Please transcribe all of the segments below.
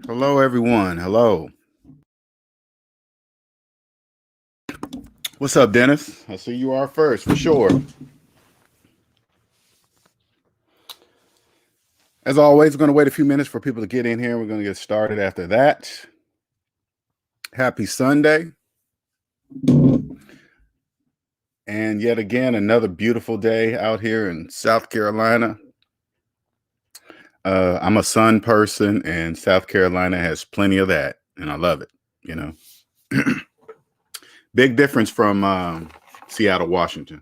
Hello, everyone. Hello. What's up, Dennis? I see you are first for sure. As always, we're going to wait a few minutes for people to get in here. We're going to get started after that. Happy Sunday. And yet again, another beautiful day out here in South Carolina. I'm a sun person, and South Carolina has plenty of that, and I love it, you know. Big difference from Seattle, Washington.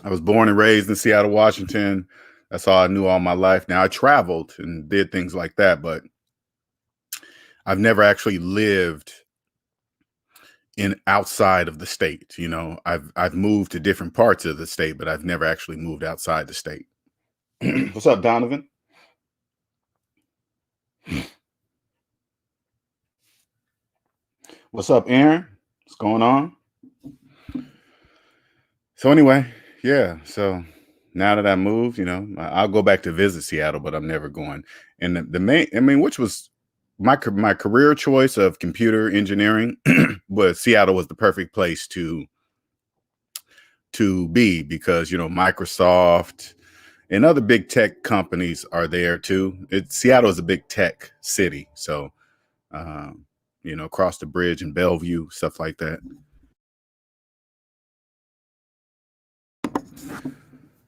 I was born and raised in Seattle, Washington. That's all I knew all my life. Now, I traveled and did things like that, but I've never actually lived in outside of the state. You know, I've moved to different parts of the state, but I've never actually moved outside the state. What's up, Donovan? What's up, Aaron? What's going on? So anyway, yeah. So now that I moved, you know, I'll go back to visit Seattle, but I'm never going. And the main, I mean, which was my career choice of computer engineering, was Seattle was the perfect place to be, because, you know, Microsoft and other big tech companies are there too. Seattle is a big tech city, so you know, across the bridge in Bellevue, stuff like that.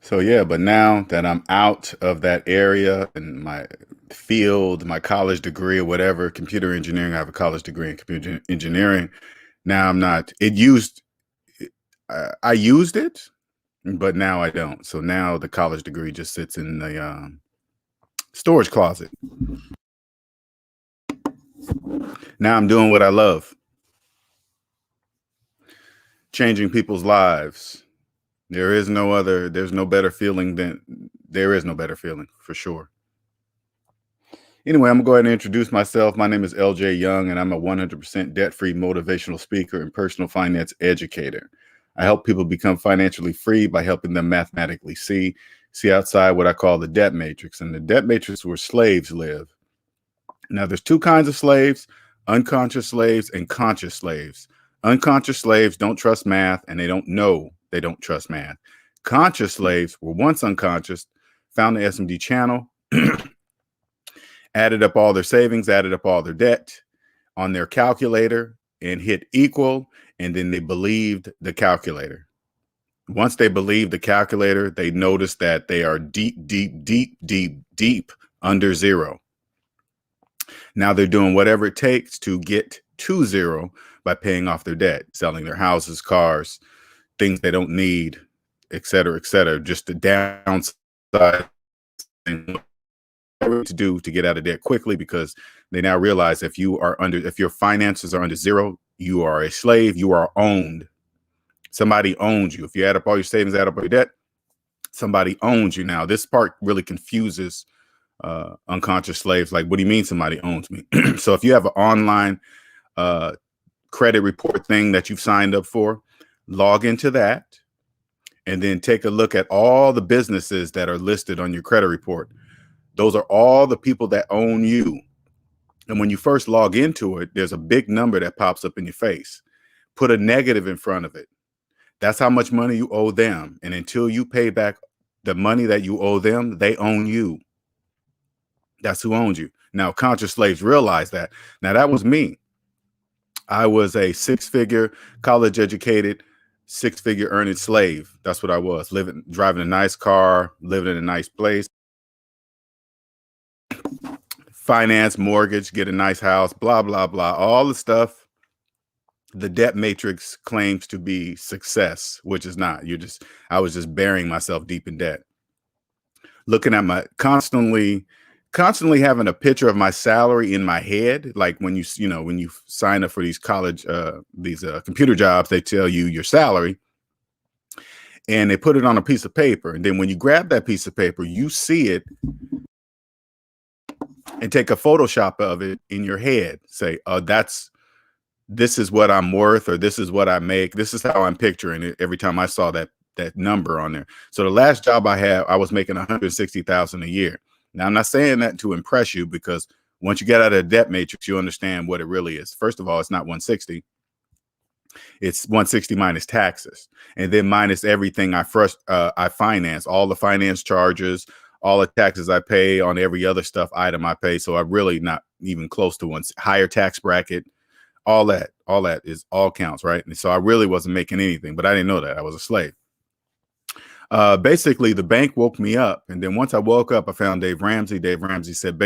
So yeah, but now that I'm out of that area and my field, my college degree or whatever, computer engineering, I have a college degree in computer engineering. Now I'm not. I used it, but now I don't. So now the college degree just sits in the storage closet. Now I'm doing what I love, changing people's lives. There's no better feeling for sure. Anyway, I'm gonna go ahead and introduce myself. My name is LJ Young, and I'm a 100% debt-free motivational speaker and personal finance educator. I help people become financially free by helping them mathematically see outside what I call the debt matrix. And the debt matrix is where slaves live. Now, there's two kinds of slaves: unconscious slaves and conscious slaves. Unconscious slaves don't trust math, and they don't trust math. Conscious slaves were once unconscious, found the SMD channel, added up all their savings, added up all their debt on their calculator and hit equal, and then they believed the calculator. Once they believed the calculator, they noticed that they are deep under zero. Now they're doing whatever it takes to get to zero by paying off their debt, selling their houses, cars, things they don't need, et cetera, just the downside to do to get out of debt quickly, because they now realize if your finances are under zero, you are a slave, you are owned. Somebody owns you. If you add up all your savings, add up all your debt, somebody owns you. Now, this part really confuses unconscious slaves. Like, what do you mean somebody owns me? So if you have an online credit report thing that you've signed up for, log into that and then take a look at all the businesses that are listed on your credit report. Those are all the people that own you. And when you first log into it, there's a big number that pops up in your face. Put a negative in front of it. That's how much money you owe them. And until you pay back the money that you owe them, they own you. That's who owns you. Now, conscious slaves realize that. Now, that was me. I was a six-figure, college-educated, six-figure earning slave. That's what I was. Driving a nice car, living in a nice place, finance, mortgage, get a nice house, blah, blah, blah. All the stuff the debt matrix claims to be success, which is not. I was just burying myself deep in debt. Looking at my constantly having a picture of my salary in my head. Like when you sign up for these college, computer jobs, they tell you your salary and they put it on a piece of paper. And then when you grab that piece of paper, you see it and take a Photoshop of it in your head. Say, this is what I'm worth, or this is what I make. This is how I'm picturing it every time I saw that that number on there. So the last job I had, I was making 160,000 a year. Now I'm not saying that to impress you, because once you get out of the debt matrix, you understand what it really is. First of all, it's not 160. It's 160 minus taxes, and then minus everything I finance, all the finance charges, all the taxes I pay on every other stuff item I pay. So I'm really not even close to one higher tax bracket. All that is all counts, right? And so I really wasn't making anything, but I didn't know that I was a slave. Basically, the bank woke me up, and then once I woke up, I found Dave Ramsey. Dave Ramsey said,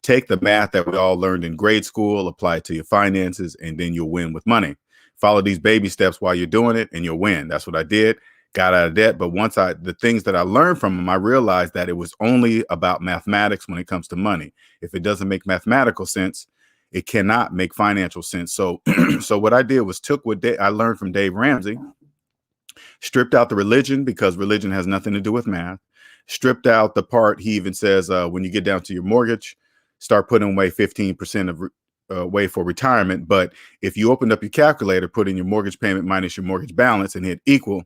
take the math that we all learned in grade school, apply it to your finances, and then you'll win with money. Follow these baby steps while you're doing it, and you'll win. That's what I did. Got out of debt. But once the things that I learned from him, I realized that it was only about mathematics when it comes to money. If it doesn't make mathematical sense, it cannot make financial sense. So, so what I did was took what I learned from Dave Ramsey, stripped out the religion, because religion has nothing to do with math, stripped out the part he even says, when you get down to your mortgage, start putting away 15% of way for retirement. But if you opened up your calculator, put in your mortgage payment minus your mortgage balance and hit equal,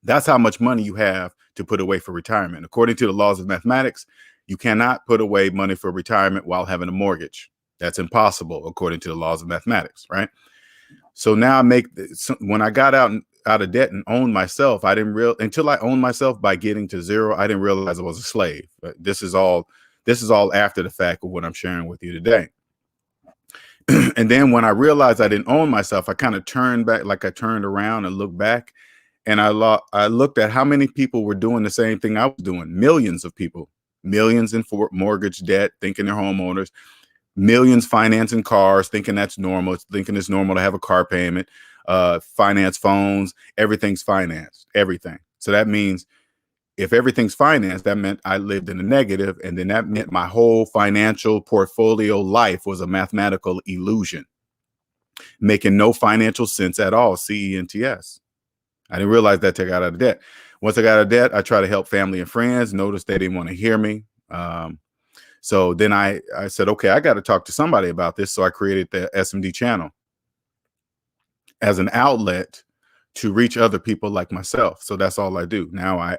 that's how much money you have to put away for retirement. According to the laws of mathematics, you cannot put away money for retirement while having a mortgage. That's impossible according to the laws of mathematics, right? So now when I got out of debt and owned myself, until I owned myself by getting to zero, I didn't realize I was a slave. But this is all after the fact of what I'm sharing with you today. And then when I realized I didn't own myself, I kind of turned back, like I turned around and looked back, and I looked at how many people were doing the same thing I was doing. Millions of people, millions in mortgage debt, thinking they're homeowners, millions financing cars, thinking that's normal, thinking it's normal to have a car payment, finance phones, everything's financed, everything. So that means if everything's financed, that meant I lived in a negative, and then that meant my whole financial portfolio life was a mathematical illusion, making no financial sense at all, CENTS. I didn't realize that till I got out of debt. Once I got out of debt, I tried to help family and friends, noticed they didn't want to hear me. So then I said, okay, I got to talk to somebody about this. So I created the SMD channel as an outlet to reach other people like myself. So that's all I do. Now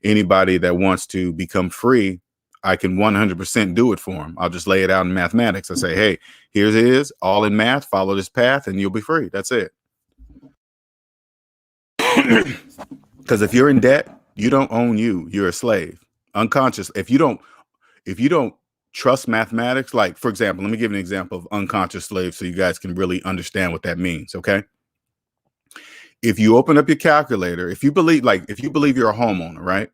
anybody that wants to become free, I can 100% do it for them. I'll just lay it out in mathematics. I say, hey, here's it is, all in math, follow this path and you'll be free. That's it. Because if you're in debt, you don't own you. You're a slave. Unconscious. If you don't trust mathematics, like, for example, let me give you an example of unconscious slave so you guys can really understand what that means. Okay. If you open up your calculator, if you believe you're a homeowner, right?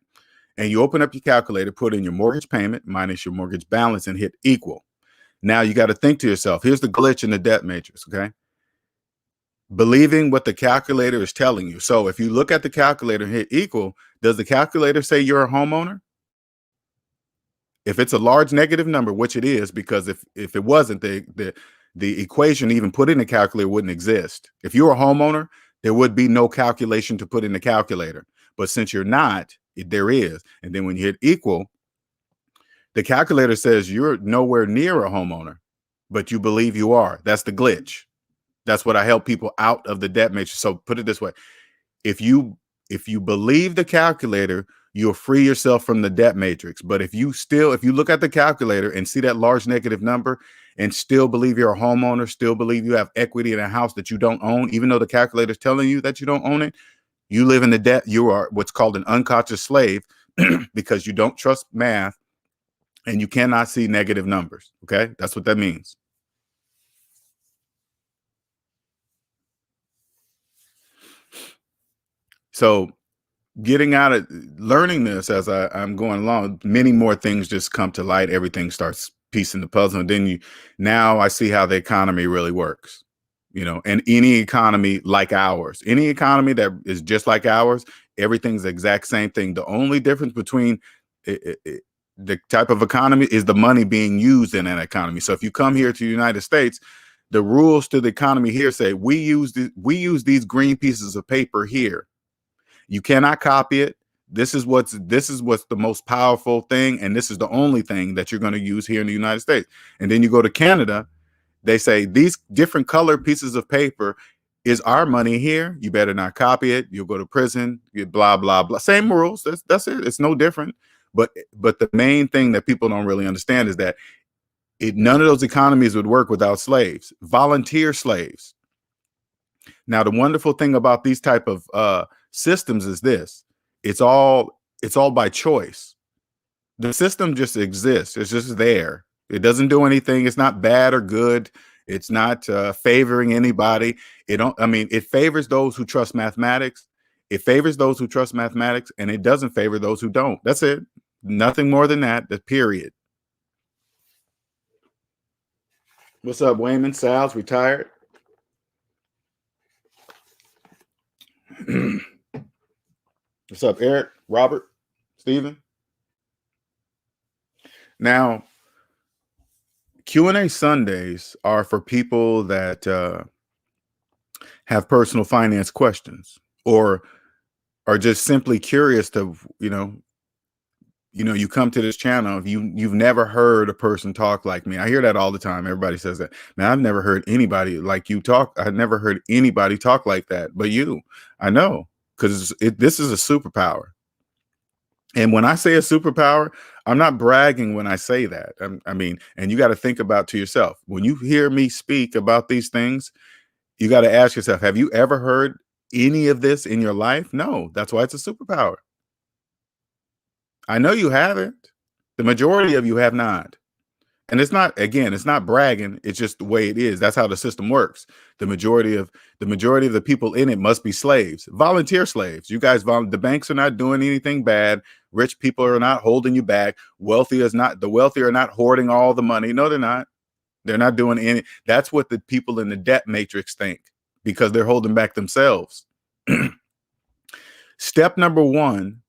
And you open up your calculator, put in your mortgage payment minus your mortgage balance and hit equal. Now you got to think to yourself, here's the glitch in the debt matrix. Okay. Believing what the calculator is telling you. So if you look at the calculator and hit equal, does the calculator say you're a homeowner? If it's a large negative number, which it is, because if it wasn't, the equation even put in the calculator wouldn't exist. If you're a homeowner, there would be no calculation to put in the calculator. But since you're not, there is. And then when you hit equal, the calculator says you're nowhere near a homeowner, but you believe you are. That's the glitch. That's what I help people out of the debt matrix. So put it this way. If you believe the calculator, you'll free yourself from the debt matrix. But if you look at the calculator and see that large negative number and still believe you're a homeowner, still believe you have equity in a house that you don't own, even though the calculator is telling you that you don't own it, you live in the debt. You are what's called an unconscious slave because you don't trust math and you cannot see negative numbers. Okay. That's what that means. So getting out of learning this as I'm going along, many more things just come to light. Everything starts piecing the puzzle. And then now I see how the economy really works, and any economy like ours, any economy that is just like ours, everything's the exact same thing. The only difference between the type of economy is the money being used in an economy. So if you come here to the United States, the rules to the economy here say we use these green pieces of paper here. You cannot copy it. This is what's the most powerful thing, and this is the only thing that you're going to use here in the United States. And then you go to Canada, they say these different color pieces of paper, Is our money here? You better not copy it. You'll go to prison. You blah blah blah. Same rules. That's it. It's no different. But the main thing that people don't really understand is that none of those economies would work without slaves, volunteer slaves. Now, the wonderful thing about these type of systems is this: it's all by choice. The system just exists. It's just there. It doesn't do anything. It's not bad or good. It's not favoring anybody. It favors those who trust mathematics. It favors those who trust mathematics, and it doesn't favor those who don't. That's it. Nothing more than that. The period. What's up, Wayman? Sal's retired. What's up, Eric, Robert, Stephen? Now, Q&A Sundays are for people that have personal finance questions or are just simply curious to, you come to this channel, you've never heard a person talk like me. I hear that all the time. Everybody says that. Man, I've never heard anybody like you talk. I've never heard anybody talk like that. But you, I know, because this is a superpower. And when I say a superpower, I'm not bragging when I say that. And you got to think about to yourself, when you hear me speak about these things, you got to ask yourself, have you ever heard any of this in your life? No, that's why it's a superpower. I know you haven't. The majority of you have not. And it's not bragging. It's just the way it is. That's how the system works. The majority of the people in it must be slaves, volunteer slaves. You guys, the banks are not doing anything bad. Rich people are not holding you back. The wealthy are not hoarding all the money. No, they're not. They're not doing any. That's what the people in the debt matrix think, because they're holding back themselves. Step number one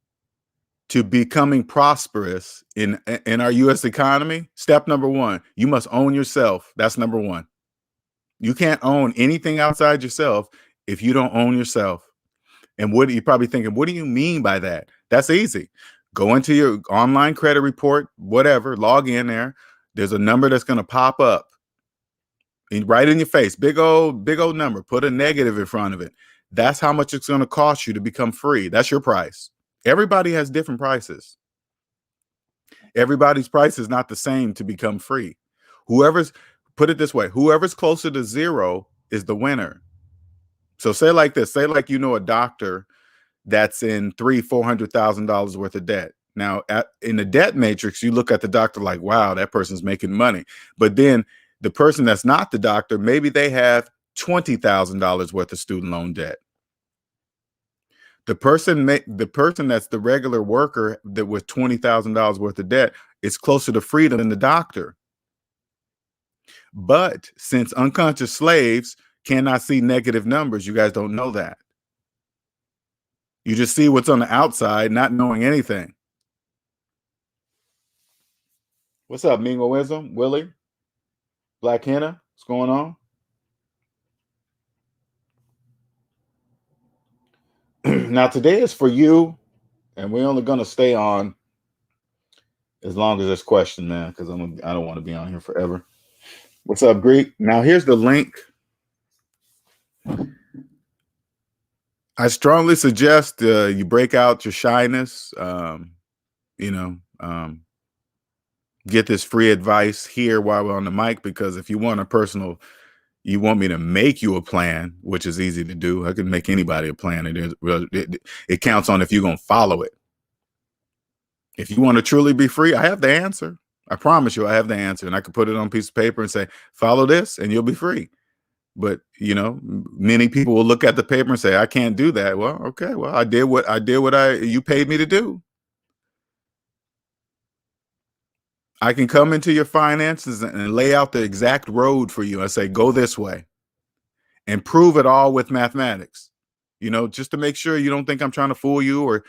to becoming prosperous in our U.S. economy, step number one, you must own yourself. That's number one. You can't own anything outside yourself if you don't own yourself. And what you're probably thinking, what do you mean by that? That's easy. Go into your online credit report, whatever, log in there. There's a number that's going to pop up right in your face. Big old number. Put a negative in front of it. That's how much it's going to cost you to become free. That's your price. Everybody has different prices. Everybody's price is not the same to become free. Put it this way, whoever's closer to zero is the winner. So say like this, a doctor that's in $300,000-$400,000 worth of debt. Now, in the debt matrix, you look at the doctor like, wow, that person's making money. But then the person that's not the doctor, maybe they have $20,000 worth of student loan debt. The person that's the regular worker that with $20,000 worth of debt is closer to freedom than the doctor. But since unconscious slaves cannot see negative numbers, you guys don't know that. You just see what's on the outside, not knowing anything. What's up, Mingo Wisdom? Willie? Black Henna? What's going on? Now, today is for you, and we're only going to stay on as long as there's question, man, because I don't want to be on here forever. What's up, Greek? Now, here's the link. I strongly suggest you break out your shyness, get this free advice here while we're on the mic, because if you want you want me to make you a plan, which is easy to do. I can make anybody a plan. It counts on if you're going to follow it. If you want to truly be free, I have the answer. I promise you I have the answer. And I can put it on a piece of paper and say, follow this and you'll be free. But, many people will look at the paper and say, I can't do that. Well, okay. Well, I did what you paid me to do. I can come into your finances and lay out the exact road for you. I say, go this way, and prove it all with mathematics, just to make sure you don't think I'm trying to fool you or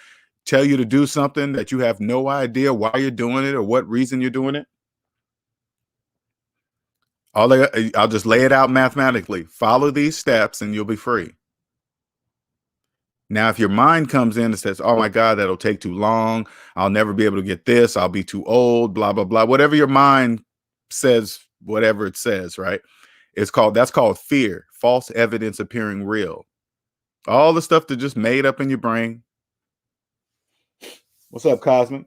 tell you to do something that you have no idea why you're doing it or what reason you're doing it. I'll just lay it out mathematically. Follow these steps and you'll be free. Now, if your mind comes in and says, oh my God, that'll take too long, I'll never be able to get this, I'll be too old, blah, blah, blah, whatever your mind says, whatever it says, right? That's called fear. false evidence appearing real. All the stuff that just made up in your brain. What's up, Cosmic?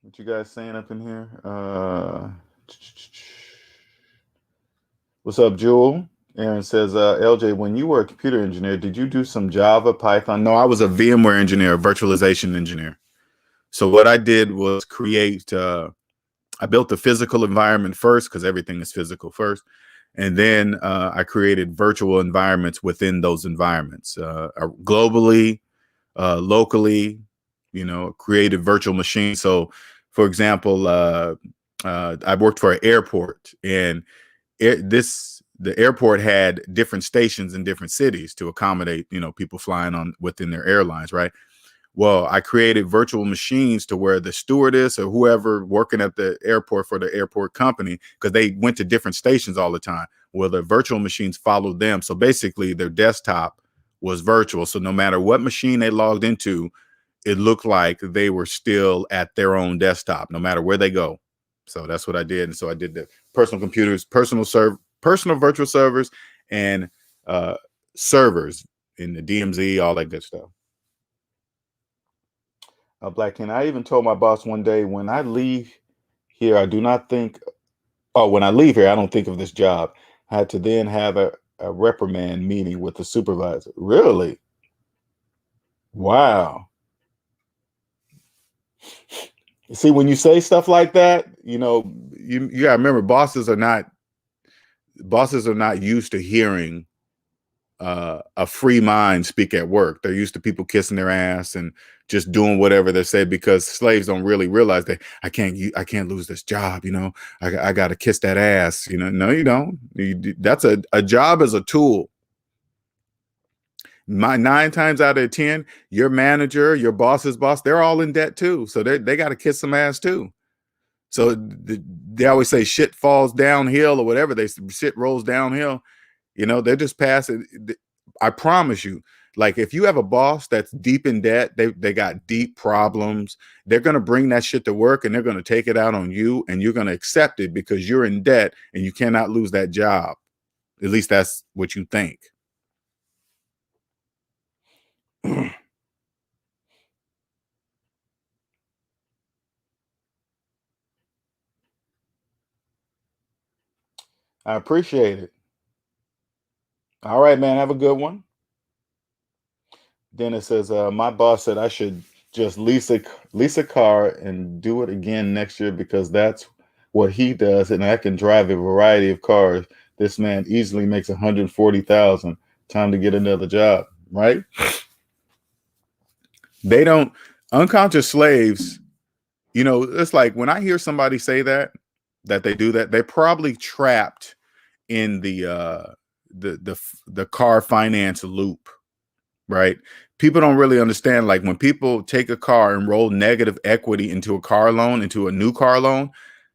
What you guys saying up in here? What's up, Jewel? Aaron says, LJ, when you were a computer engineer, did you do some Java, Python? No, I was a VMware engineer, a virtualization engineer. So what I did was create, I built the physical environment first because everything is physical first. And then I created virtual environments within those environments, globally, locally, created virtual machines. So, for example, I worked for an airport, and the airport had different stations in different cities to accommodate, people flying on within their airlines, right? Well, I created virtual machines to where the stewardess or whoever working at the airport for the airport company, because they went to different stations all the time, well, the virtual machines followed them. So basically their desktop was virtual. So no matter what machine they logged into, it looked like they were still at their own desktop, no matter where they go. So that's what I did. And so I did the personal computers, personal virtual servers, and servers in the DMZ, all that good stuff. Black Ken, I even told my boss one day, when I leave here, I do not think, when I leave here, I don't think of this job. I had to then have a reprimand meeting with the supervisor. Really? Wow. See, when you say stuff like that, you gotta remember, bosses are not used to hearing a free mind speak at work. They're used to people kissing their ass and just doing whatever they say, because slaves don't really realize that I can't lose this job. I got to kiss that ass. No, you don't. That's a job as a tool. 9 times out of 10, your manager, your boss's boss, they're all in debt too. So they got to kiss some ass too. So they always say shit falls downhill or whatever. Shit rolls downhill. They're just passing. I promise you, like, if you have a boss that's deep in debt, they got deep problems, they're going to bring that shit to work, and they're going to take it out on you, and you're going to accept it because you're in debt and you cannot lose that job. At least that's what you think. I appreciate it. All right, man. Have a good one. Dennis says, my boss said I should just lease a car and do it again next year because that's what he does, and I can drive a variety of cars. This man easily makes 140,000. Time to get another job, right? They don't. Unconscious slaves, it's like when I hear somebody say that they do that, they're probably trapped in the car finance loop. Right? People don't really understand, like, when people take a car and roll negative equity into a car loan, into a new car loan,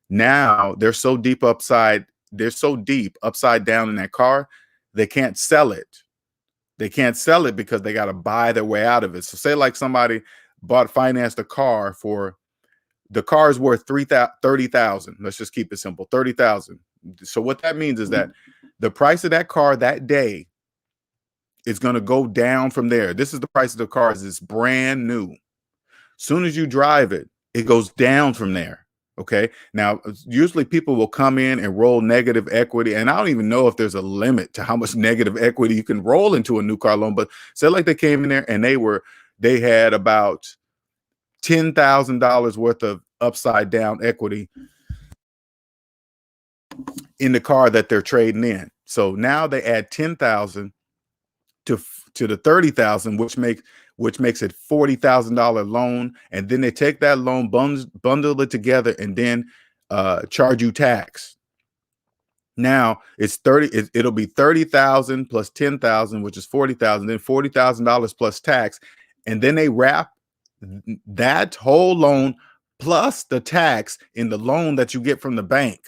now they're so deep upside down in that car, they can't sell it. They can't sell it because they got to buy their way out of it. So say like somebody financed a car for, the car is worth $30,000. Let's just keep it simple, $30,000. So what that means is that the price of that car that day, it's going to go down from there. This is the price of the car as it's brand new. Soon as you drive it, it goes down from there. Okay. Now, usually people will come in and roll negative equity. And I don't even know if there's a limit to how much negative equity you can roll into a new car loan. But say like they came in there and they had about $10,000 worth of upside down equity in the car that they're trading in. So now they add 10,000 to the 30,000, which makes it $40,000 loan, and then they take that loan, bundle it together, and then charge you tax. Now it's it'll be 30,000 plus 10,000, which is 40,000, then $40,000 plus tax, and then they wrap that whole loan plus the tax in the loan that you get from the bank,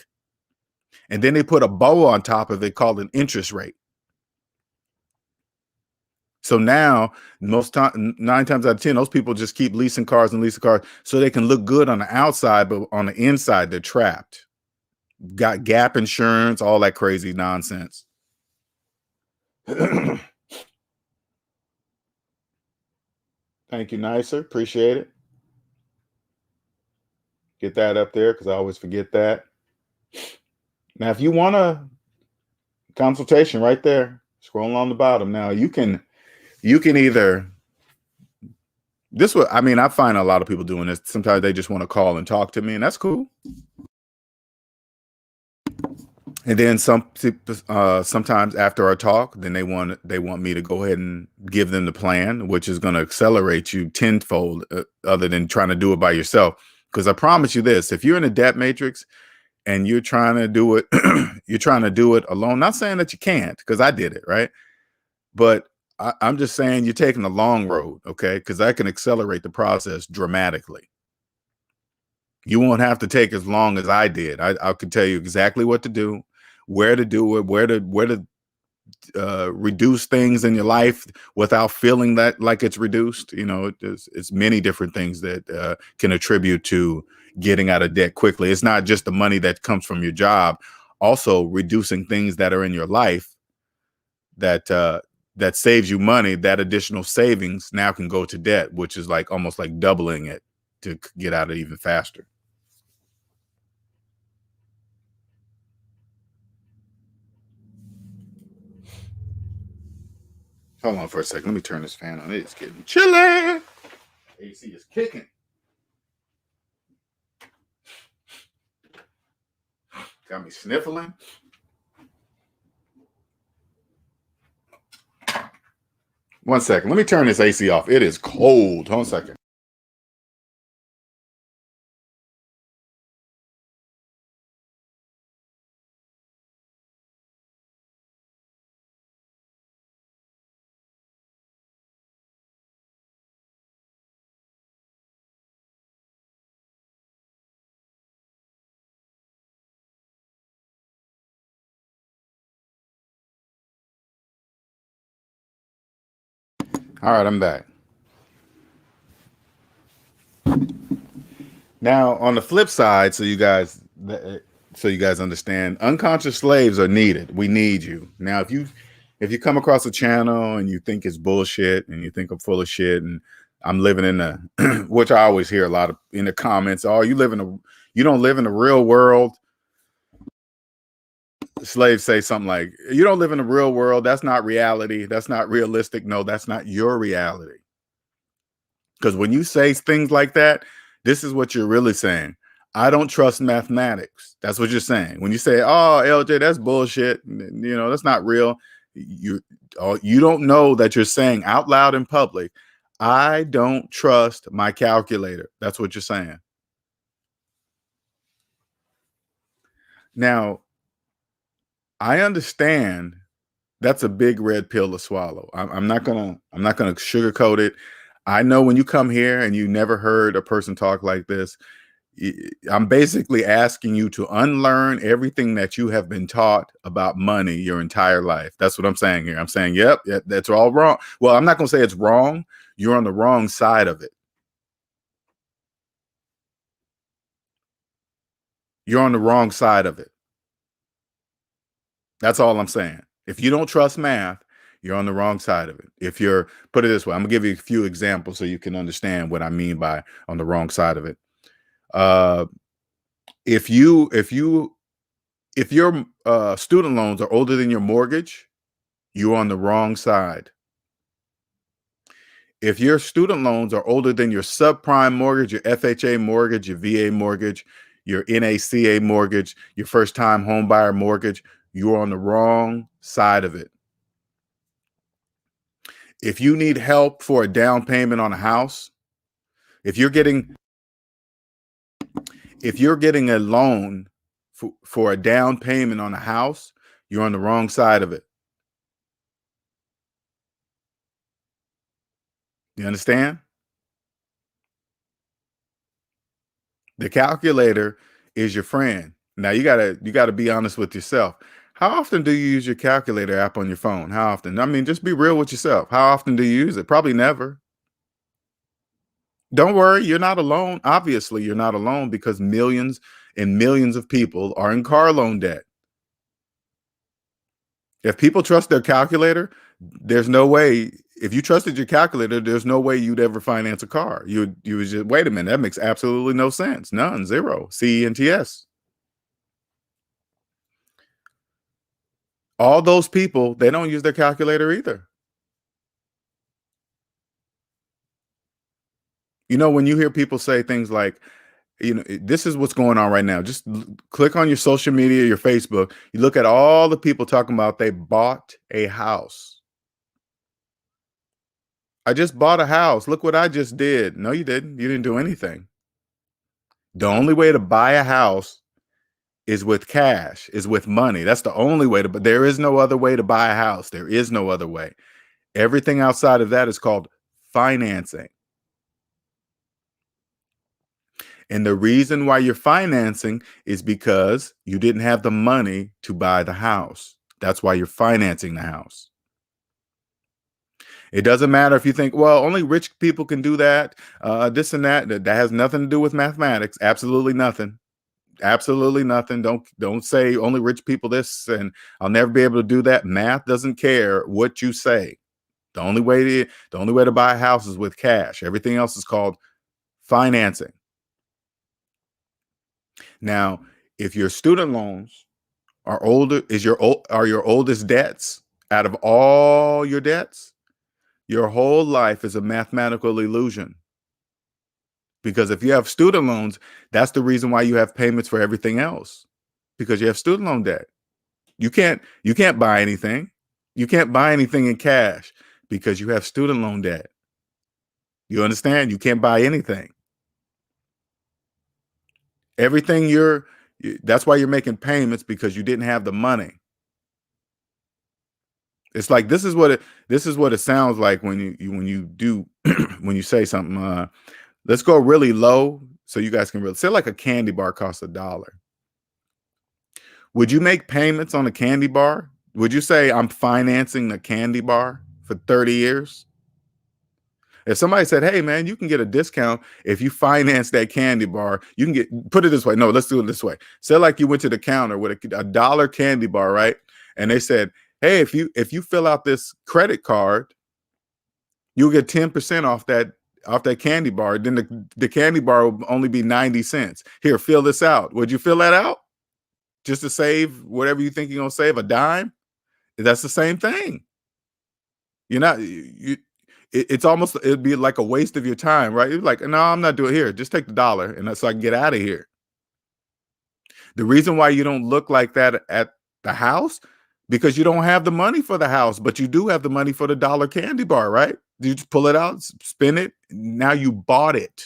and then they put a bow on top of it called an interest rate. So now, most time, 9 times out of 10, those people just keep leasing cars and leasing cars so they can look good on the outside, but on the inside, they're trapped. Got gap insurance, all that crazy nonsense. Thank you, Nicer. Appreciate it. Get that up there because I always forget that. Now, if you want a consultation right there, scroll on the bottom. Now you can either this what I mean, I find a lot of people doing this. Sometimes they just want to call and talk to me, and that's cool. And then sometimes after our talk, then they want me to go ahead and give them the plan, which is going to accelerate you tenfold, other than trying to do it by yourself. Because I promise you this: if you're in a debt matrix and you're trying to do it, you're trying to do it alone. Not saying that you can't, because I did it, right? But I'm just saying you're taking the long road, okay? Because I can accelerate the process dramatically. You won't have to take as long as I did. I could tell you exactly what to do, where to do it, where to reduce things in your life without feeling that like it's reduced. You know, it's many different things that can attribute to getting out of debt quickly. It's not just the money that comes from your job, also reducing things that are in your life that saves you money. That additional savings now can go to debt, which is like almost like doubling it to get out of it even faster. Hold on for a second. Let me turn this fan on. It's getting chilly. AC is kicking. Got me sniffling. One second. Let me turn this AC off. It is cold. Hold on a second. All right, I'm back. Now, on the flip side, so you guys understand, unconscious slaves are needed. We need you. Now, if you come across a channel and you think it's bullshit and you think I'm full of shit and I'm living in the which I always hear a lot of in the comments, oh, you don't live in the real world. Slaves say something like, you don't live in the real world. That's not reality. That's not realistic. No, that's not your reality. Because when you say things like that, this is what you're really saying. I don't trust mathematics. That's what you're saying. When you say, oh, LJ, that's bullshit. You know, that's not real. You don't know that you're saying out loud in public, I don't trust my calculator. That's what you're saying. Now, I understand that's a big red pill to swallow. I'm not gonna sugarcoat it. I know when you come here and you never heard a person talk like this, I'm basically asking you to unlearn everything that you have been taught about money your entire life. That's what I'm saying here. I'm saying, yep, that's all wrong. Well, I'm not gonna say it's wrong. You're on the wrong side of it. You're on the wrong side of it. That's all I'm saying. If you don't trust math, you're on the wrong side of it. If you're, put it this way, I'm gonna give you a few examples so you can understand what I mean by on the wrong side of it. If your student loans are older than your mortgage, you're on the wrong side. If your student loans are older than your subprime mortgage, your FHA mortgage, your VA mortgage, your NACA mortgage, your first-time homebuyer mortgage, you're on the wrong side of it. If you need help for a down payment on a house, if you're getting a loan for a down payment on a house, you're on the wrong side of it. You understand? The calculator is your friend. Now you gotta be honest with yourself. How often do you use your calculator app on your phone? How often? I mean, just be real with yourself. How often do you use it? Probably never. Don't worry, you're not alone. Obviously, you're not alone because millions and millions of people are in car loan debt. If people trust their calculator, there's no way. If you trusted your calculator, there's no way you'd ever finance a car. You would just wait a minute. That makes absolutely no sense. None, zero. CENTS. All those people, they don't use their calculator either. You know, when you hear people say things like, this is what's going on right now. Just click on your social media, your Facebook. You look at all the people talking about they bought a house. I just bought a house. Look what I just did. No, you didn't. You didn't do anything. The only way to buy a house is with cash, is with money. That's the only way but there is no other way to buy a house. There is no other way. Everything outside of that is called financing. And the reason why you're financing is because you didn't have the money to buy the house. That's why you're financing the house. It doesn't matter if you think, well, only rich people can do that, this and that. That has nothing to do with mathematics. Absolutely nothing. Absolutely nothing. Don't say only rich people this and I'll never be able to do that. Math doesn't care what you say. The only way to buy a house is with cash. Everything else is called financing. Now, if your student loans are your oldest debts out of all your debts, your whole life is a mathematical illusion. Because if you have student loans, that's the reason why you have payments for everything else, because you have student loan debt. You can't buy anything. You can't buy anything in cash because you have student loan debt. You understand? You can't buy anything. Everything that's why you're making payments, because you didn't have the money. It's like this is what it sounds like when you do when you say something. Let's go really low so you guys can really say, like, a candy bar costs $1. Would you make payments on a candy bar? Would you say I'm financing the candy bar for 30 years? If somebody said, hey man, you can get a discount if you finance that candy bar, you can put it this way. No, let's do it this way. Say like you went to the counter with a $1 candy bar, right? And they said, hey, if you fill out this credit card, you'll get 10% off that candy bar. Then the candy bar will only be 90 cents. Here, fill this out. Would you fill that out just to save whatever you think you're gonna save, a dime? That's the same thing. You're not it's almost, it'd be like a waste of your time, right? You're like, no, I'm not doing it. Here. Just take the dollar, and so I can get out of here. The reason why you don't look like that at the house, because you don't have the money for the house, but you do have the money for the dollar candy bar, right? You just pull it out, spin it. Now you bought it.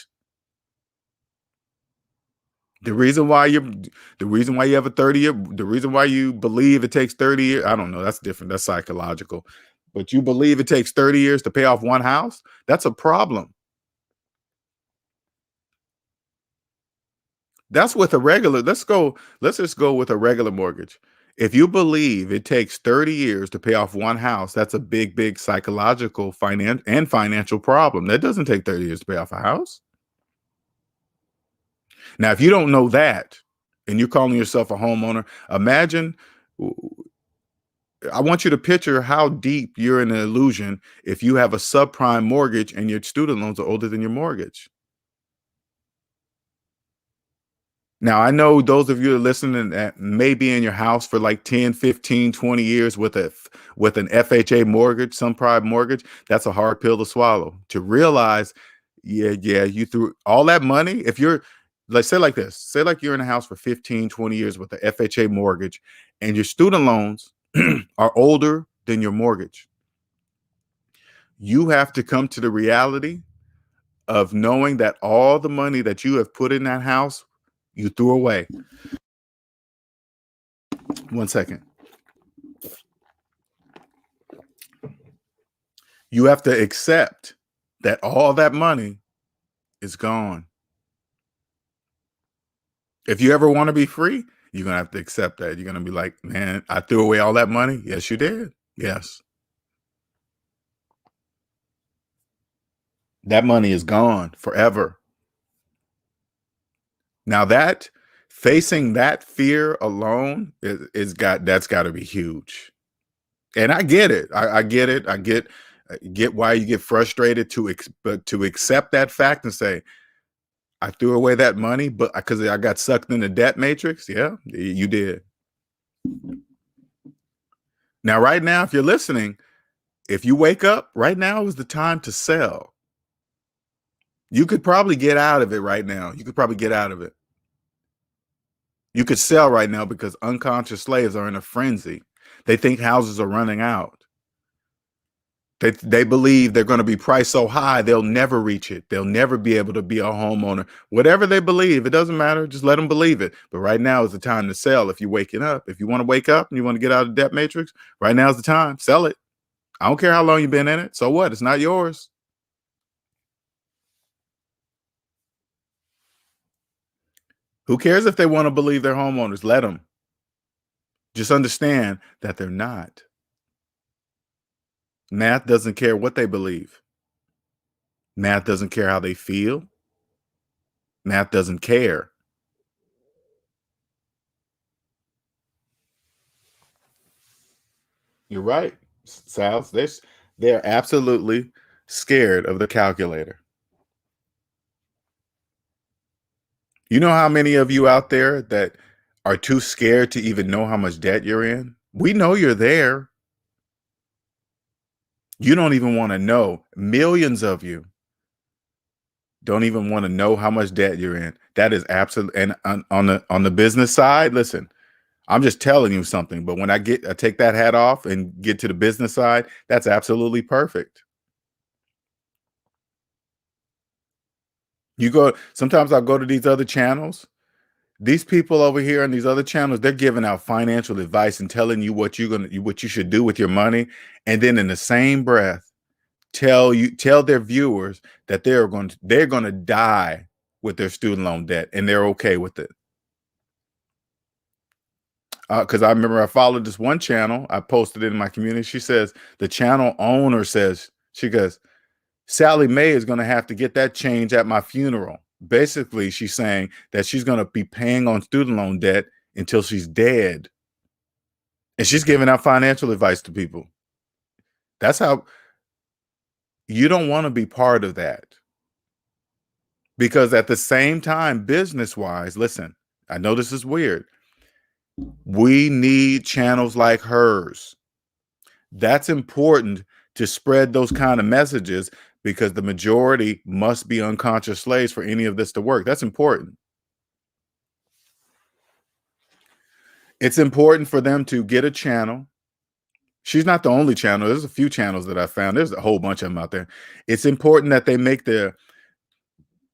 The reason why you have a 30-year, the reason why you believe it takes 30 years, I don't know, that's different. That's psychological. But you believe it takes 30 years to pay off one house? That's a problem. That's with a regular, let's just go with a regular mortgage. If you believe it takes 30 years to pay off one house, that's a big, big psychological financial problem. That doesn't take 30 years to pay off a house. Now, if you don't know that and you're calling yourself a homeowner, imagine, I want you to picture how deep you're in an illusion if you have a subprime mortgage and your student loans are older than your mortgage. Now, I know those of you that are listening that may be in your house for like 10, 15, 20 years with an FHA mortgage, some prime mortgage. That's a hard pill to swallow, to realize, yeah, you threw all that money. If you're, let's say like this, say like you're in a house for 15, 20 years with an FHA mortgage and your student loans are older than your mortgage. You have to come to the reality of knowing that all the money that you have put in that house, you threw away. 1 second. You have to accept that all that money is gone. If you ever want to be free, You're going to have to accept that. You're going to be like, man, I threw away all that money. Yes, you did. Yes. That money is gone forever. Now that facing that fear alone that's got to be huge. And I get it. I get it. I get why you get frustrated but to accept that fact and say, I threw away that money, but because I got sucked in the debt matrix. Yeah, you did. Now, right now, if you're listening, if you wake up right now is the time to sell. You could probably get out of it right now. You could probably get out of it. You could sell right now because unconscious slaves are in a frenzy. They think houses are running out. They believe they're going to be priced so high they'll never reach it. They'll never be able to be a homeowner. Whatever they believe, it doesn't matter. Just let them believe it. But right now is the time to sell. If you're waking up, if you want to wake up and you want to get out of the debt matrix, right now is the time. Sell it. I don't care how long you've been in it. So what? It's not yours. Who cares if they want to believe they're homeowners? Let them. Just understand that they're not. Math doesn't care what they believe. Math doesn't care how they feel. Math doesn't care. You're right, Sal. They're absolutely scared of the calculator. You know how many of you out there that are too scared to even know how much debt you're in? We know you're there. You don't even want to know. Millions of you don't even want to know how much debt you're in. That is absolute. And on the business side, listen, I'm just telling you something. But when I take that hat off and get to the business side, that's absolutely perfect. Sometimes I'll go to these other channels. These people over here on these other channels, they're giving out financial advice and telling you what you should do with your money, and then in the same breath tell their viewers that they're going to die with their student loan debt, and they're okay with it. Because I remember I followed this one channel, I posted it in my community. She says the channel owner says, she goes, Sally Mae is going to have to get that change at my funeral. Basically, she's saying that she's going to be paying on student loan debt until she's dead. And she's giving out financial advice to people. That's how you don't want to be part of that. Because at the same time, business-wise, listen, I know this is weird. We need channels like hers. That's important to spread those kind of messages because the majority must be unconscious slaves for any of this to work. That's important. It's important for them to get a channel. She's not the only channel. There's a few channels that I found. There's a whole bunch of them out there. It's important that they make the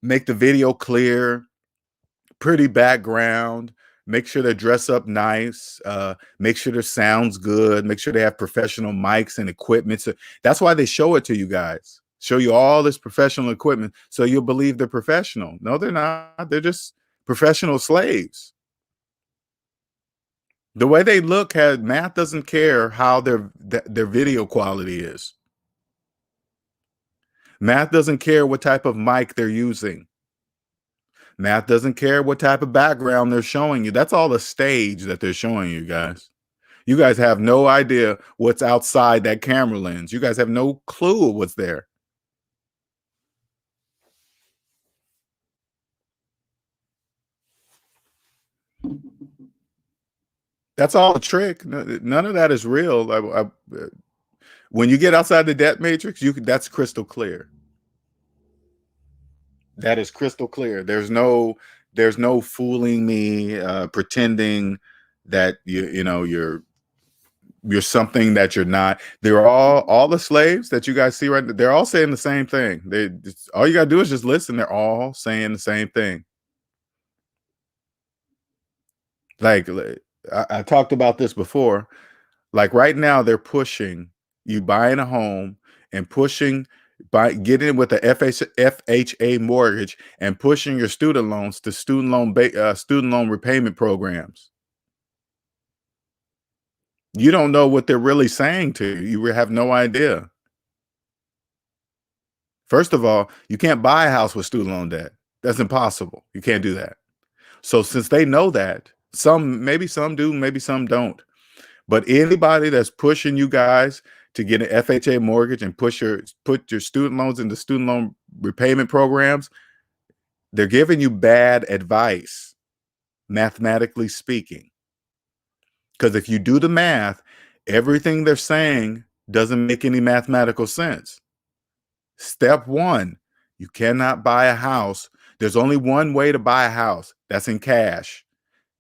video clear, pretty background, make sure they dress up nice, make sure their sound's good, make sure they have professional mics and equipment. So that's why they show it to you guys. Show you all this professional equipment so you'll believe they're professional. No, they're not. They're just professional slaves. The way they look, math doesn't care how their video quality is. Math doesn't care what type of mic they're using. Math doesn't care what type of background they're showing you. That's all the stage that they're showing you guys. You guys have no idea what's outside that camera lens. You guys have no clue what's there. That's all a trick. None of that is real. When you get outside the debt matrix, that's crystal clear. That is crystal clear. There's no fooling me, pretending that you're something that you're not. They're all the slaves that you guys see right now. They're all saying the same thing. All you gotta do is just listen. They're all saying the same thing. Like I talked about this before. Like right now, they're pushing you buying a home and pushing by getting with the FHA mortgage and pushing your student loans to student loan repayment programs. You don't know what they're really saying to you. You have no idea. First of all, you can't buy a house with student loan debt. That's impossible. You can't do that. So since they know that, maybe some do, maybe some don't. But anybody that's pushing you guys to get an FHA mortgage and put your student loans into student loan repayment programs, they're giving you bad advice, mathematically speaking. Because if you do the math, everything they're saying doesn't make any mathematical sense. Step one, you cannot buy a house. There's only one way to buy a house. That's in cash.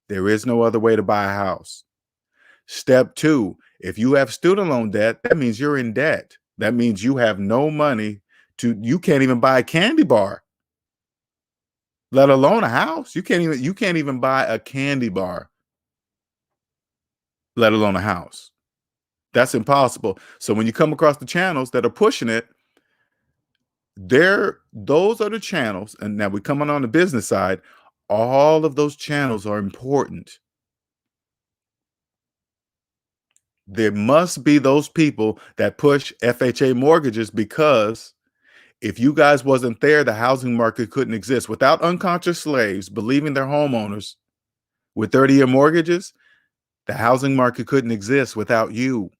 There is no other way to buy a house. Step two, if you have student loan debt, that means you're in debt. That means you have no money you can't even buy a candy bar, let alone a house. You can't even buy a candy bar, let alone a house. That's impossible. So when you come across the channels that are pushing it, those are the channels. And now we come on the business side. All of those channels are important. There must be those people that push FHA mortgages, because if you guys wasn't there, the housing market couldn't exist. Without unconscious slaves believing they're homeowners with 30-year mortgages, the housing market couldn't exist without you.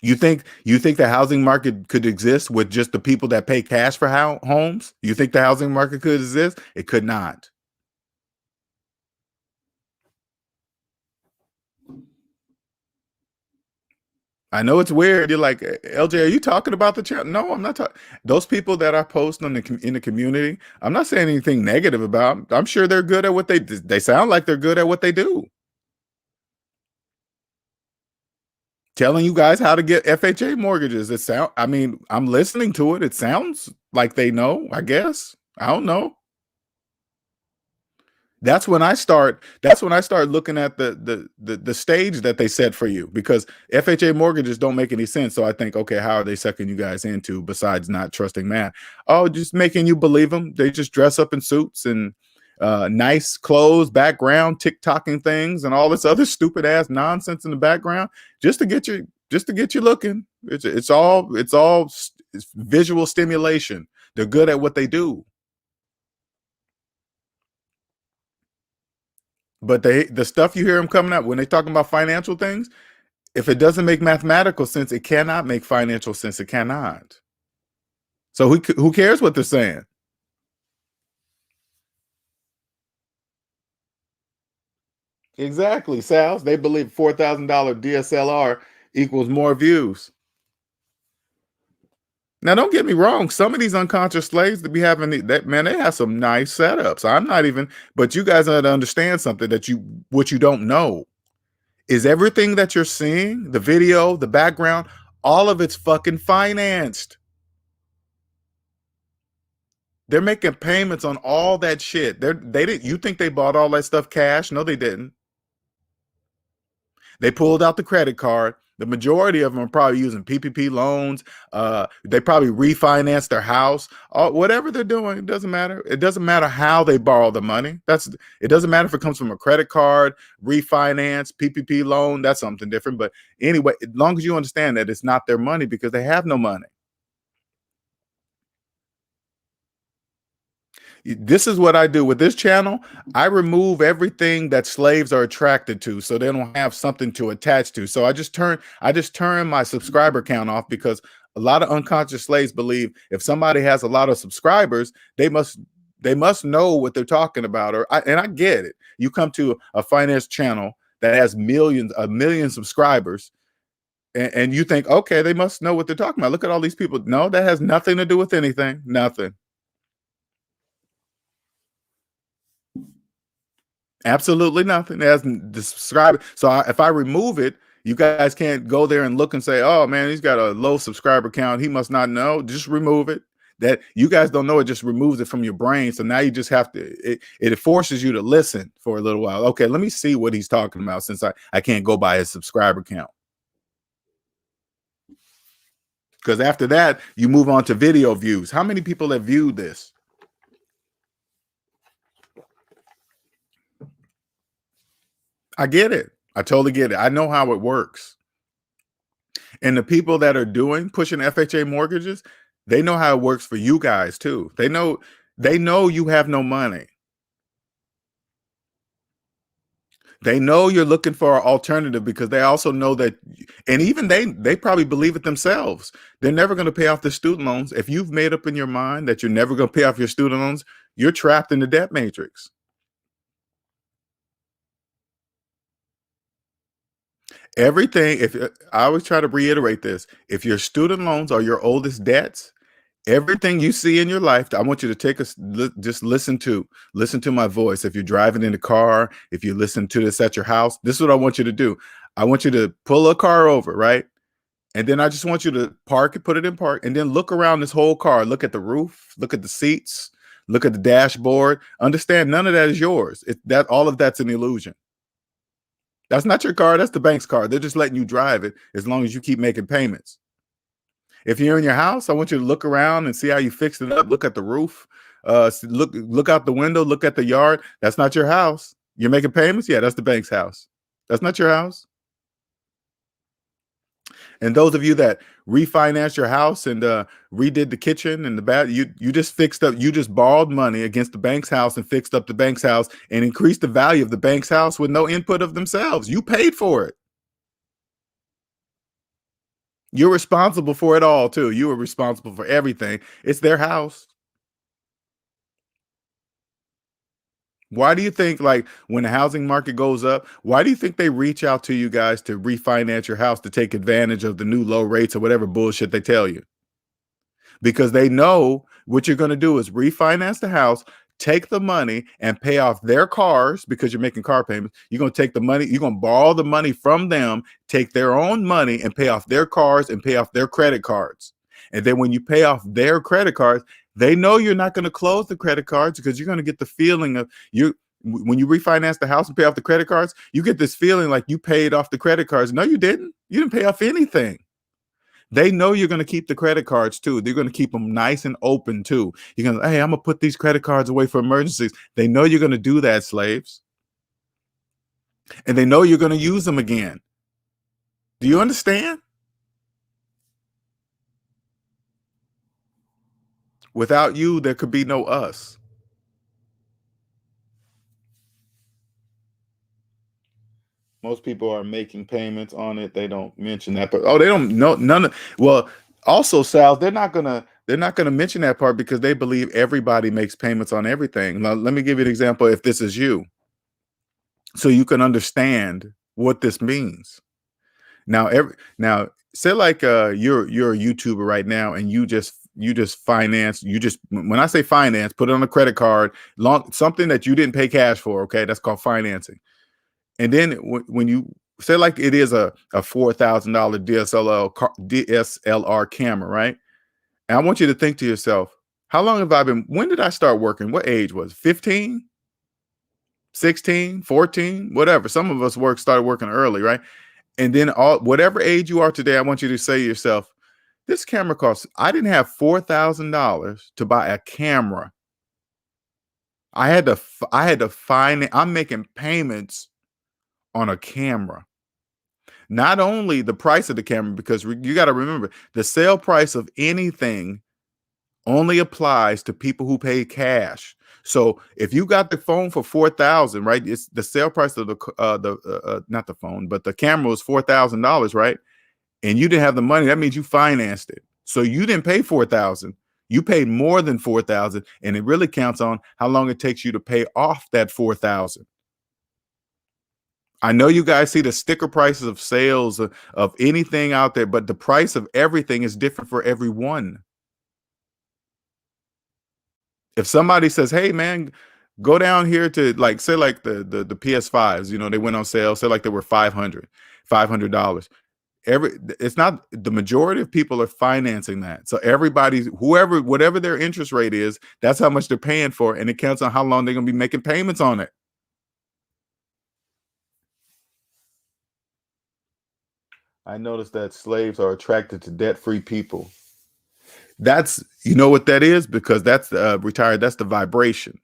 You think the housing market could exist with just the people that pay cash for homes? You think the housing market could exist? It could not. I know it's weird. You're like, LJ, are you talking about the channel? No, I'm not talking. Those people that I post in the community, I'm not saying anything negative about them. I'm sure they're good at what they sound like they're good at what they do. Telling you guys how to get FHA mortgages. I'm listening to it. It sounds like they know, I guess. I don't know. That's when I start looking at the stage that they set for you, because FHA mortgages don't make any sense. So I think, okay, how are they sucking you guys into, besides not trusting math? Oh, just making you believe them. They just dress up in suits and nice clothes, background, TikToking things, and all this other stupid ass nonsense in the background, just to get you looking. It's visual stimulation. They're good at what they do. But the stuff you hear them coming up when they talking about financial things, if it doesn't make mathematical sense, it cannot make financial sense. It cannot. So who cares what they're saying? Exactly, Sal's. They believe $4,000 DSLR equals more views. Now, don't get me wrong. Some of these unconscious slaves that be having that, man, they have some nice setups. I'm not even, but you guys have to understand something what you don't know is everything that you're seeing, the video, the background, all of it's fucking financed. They're making payments on all that shit. They didn't. You think they bought all that stuff cash? No, they didn't. They pulled out the credit card. The majority of them are probably using PPP loans. They probably refinanced their house. Whatever they're doing, it doesn't matter. It doesn't matter how they borrow the money. It doesn't matter if it comes from a credit card, refinance, PPP loan. That's something different. But anyway, as long as you understand that it's not their money, because they have no money. This is what I do with this channel. I remove everything that slaves are attracted to, so they don't have something to attach to. So I just turn my subscriber count off, because a lot of unconscious slaves believe if somebody has a lot of subscribers, they must know what they're talking about. And I get it. You come to a finance channel that has a million subscribers, and you think, okay, they must know what they're talking about. Look at all these people. No, that has nothing to do with anything. Nothing. Absolutely nothing. It hasn't described. So if I remove it, you guys can't go there and look and say, oh man, he's got a low subscriber count, he must not know. Just remove it. That you guys don't know, it just removes it from your brain. So now you just have to, it forces you to listen for a little while. Okay, let me see what he's talking about, since I can't go by his subscriber count. Because after that, you move on to video views. How many people have viewed this? I get it. I totally get it. I know how it works. And the people that are pushing FHA mortgages, they know how it works for you guys too. They know you have no money. They know you're looking for an alternative because they also know that, and even they probably believe it themselves. They're never going to pay off the student loans. If you've made up in your mind that you're never going to pay off your student loans, you're trapped in the debt matrix. Everything, if I always try to reiterate this, if your student loans are your oldest debts, everything you see in your life, I want you to just listen to my voice. If you're driving in the car, if you listen to this at your house, this is what I want you to do. I want you to pull a car over, right? And then I just want you to park it, put it in park, and then look around this whole car. Look at the roof, look at the seats, look at the dashboard. Understand none of that is yours. That all of that's an illusion. That's not your car. That's the bank's car. They're just letting you drive it as long as you keep making payments. If you're in your house, I want you to look around and see how you fixed it up. Look at the roof. Look out the window. Look at the yard. That's not your house. You're making payments. Yeah, that's the bank's house. That's not your house. And those of you that refinanced your house and redid the kitchen and the bath, you just fixed up. You just borrowed money against the bank's house and fixed up the bank's house and increased the value of the bank's house with no input of themselves. You paid for it. You're responsible for it all too. You were responsible for everything. It's their house. Why do you think, like, when the housing market goes up, why do you think they reach out to you guys to refinance your house to take advantage of the new low rates or whatever bullshit they tell you? Because they know what you're going to do is refinance the house, take the money and pay off their cars because you're making car payments. You're going to take the money, you're going to borrow the money from them, take their own money and pay off their cars and pay off their credit cards. And then when you pay off their credit cards, they know you're not going to close the credit cards because you're going to get the feeling of when you refinance the house and pay off the credit cards, you get this feeling like you paid off the credit cards. No, you didn't. You didn't pay off anything. They know you're going to keep the credit cards too. They're going to keep them nice and open too. You're going to, hey, I'm going to put these credit cards away for emergencies. They know you're going to do that, slaves. And they know you're going to use them again. Do you understand? Without you, there could be no us. Most people are making payments on it. They don't mention that, but they don't know none of. Well, also, Sal, they're not gonna mention that part because they believe everybody makes payments on everything. Now, let me give you an example. If this is you, so you can understand what this means. Now, say like you're a YouTuber right now, and you just finance. You just when I say finance, put it on a credit card, something that you didn't pay cash for. Okay, that's called financing. And then when you say like it is a $4,000 DSLR camera, right? And I want you to think to yourself, how long have I been? When did I start working? What age was it? 15, 16, 14, whatever. Some of us started working early, right? And then whatever age you are today, I want you to say to yourself, this camera costs, I didn't have $4,000 to buy a camera. I had to find it. I'm making payments on a camera. Not only the price of the camera, because you got to remember the sale price of anything only applies to people who pay cash. So if you got the phone for 4,000, right? It's the sale price of not the phone, but the camera was $4,000, right? And you didn't have the money. That means you financed it. So you didn't pay 4,000. You paid more than 4,000, and it really counts on how long it takes you to pay off that 4,000. I know you guys see the sticker prices of sales of anything out there, but the price of everything is different for everyone. If somebody says, hey man, go down here to like, say like the PS5s, they went on sale, say like they were $500. It's not the majority of people are financing that. So whatever their interest rate is, that's how much they're paying for. And it counts on how long they're going to be making payments on it. I noticed that slaves are attracted to debt-free people. You know what that is? Because that's retired. That's the vibration.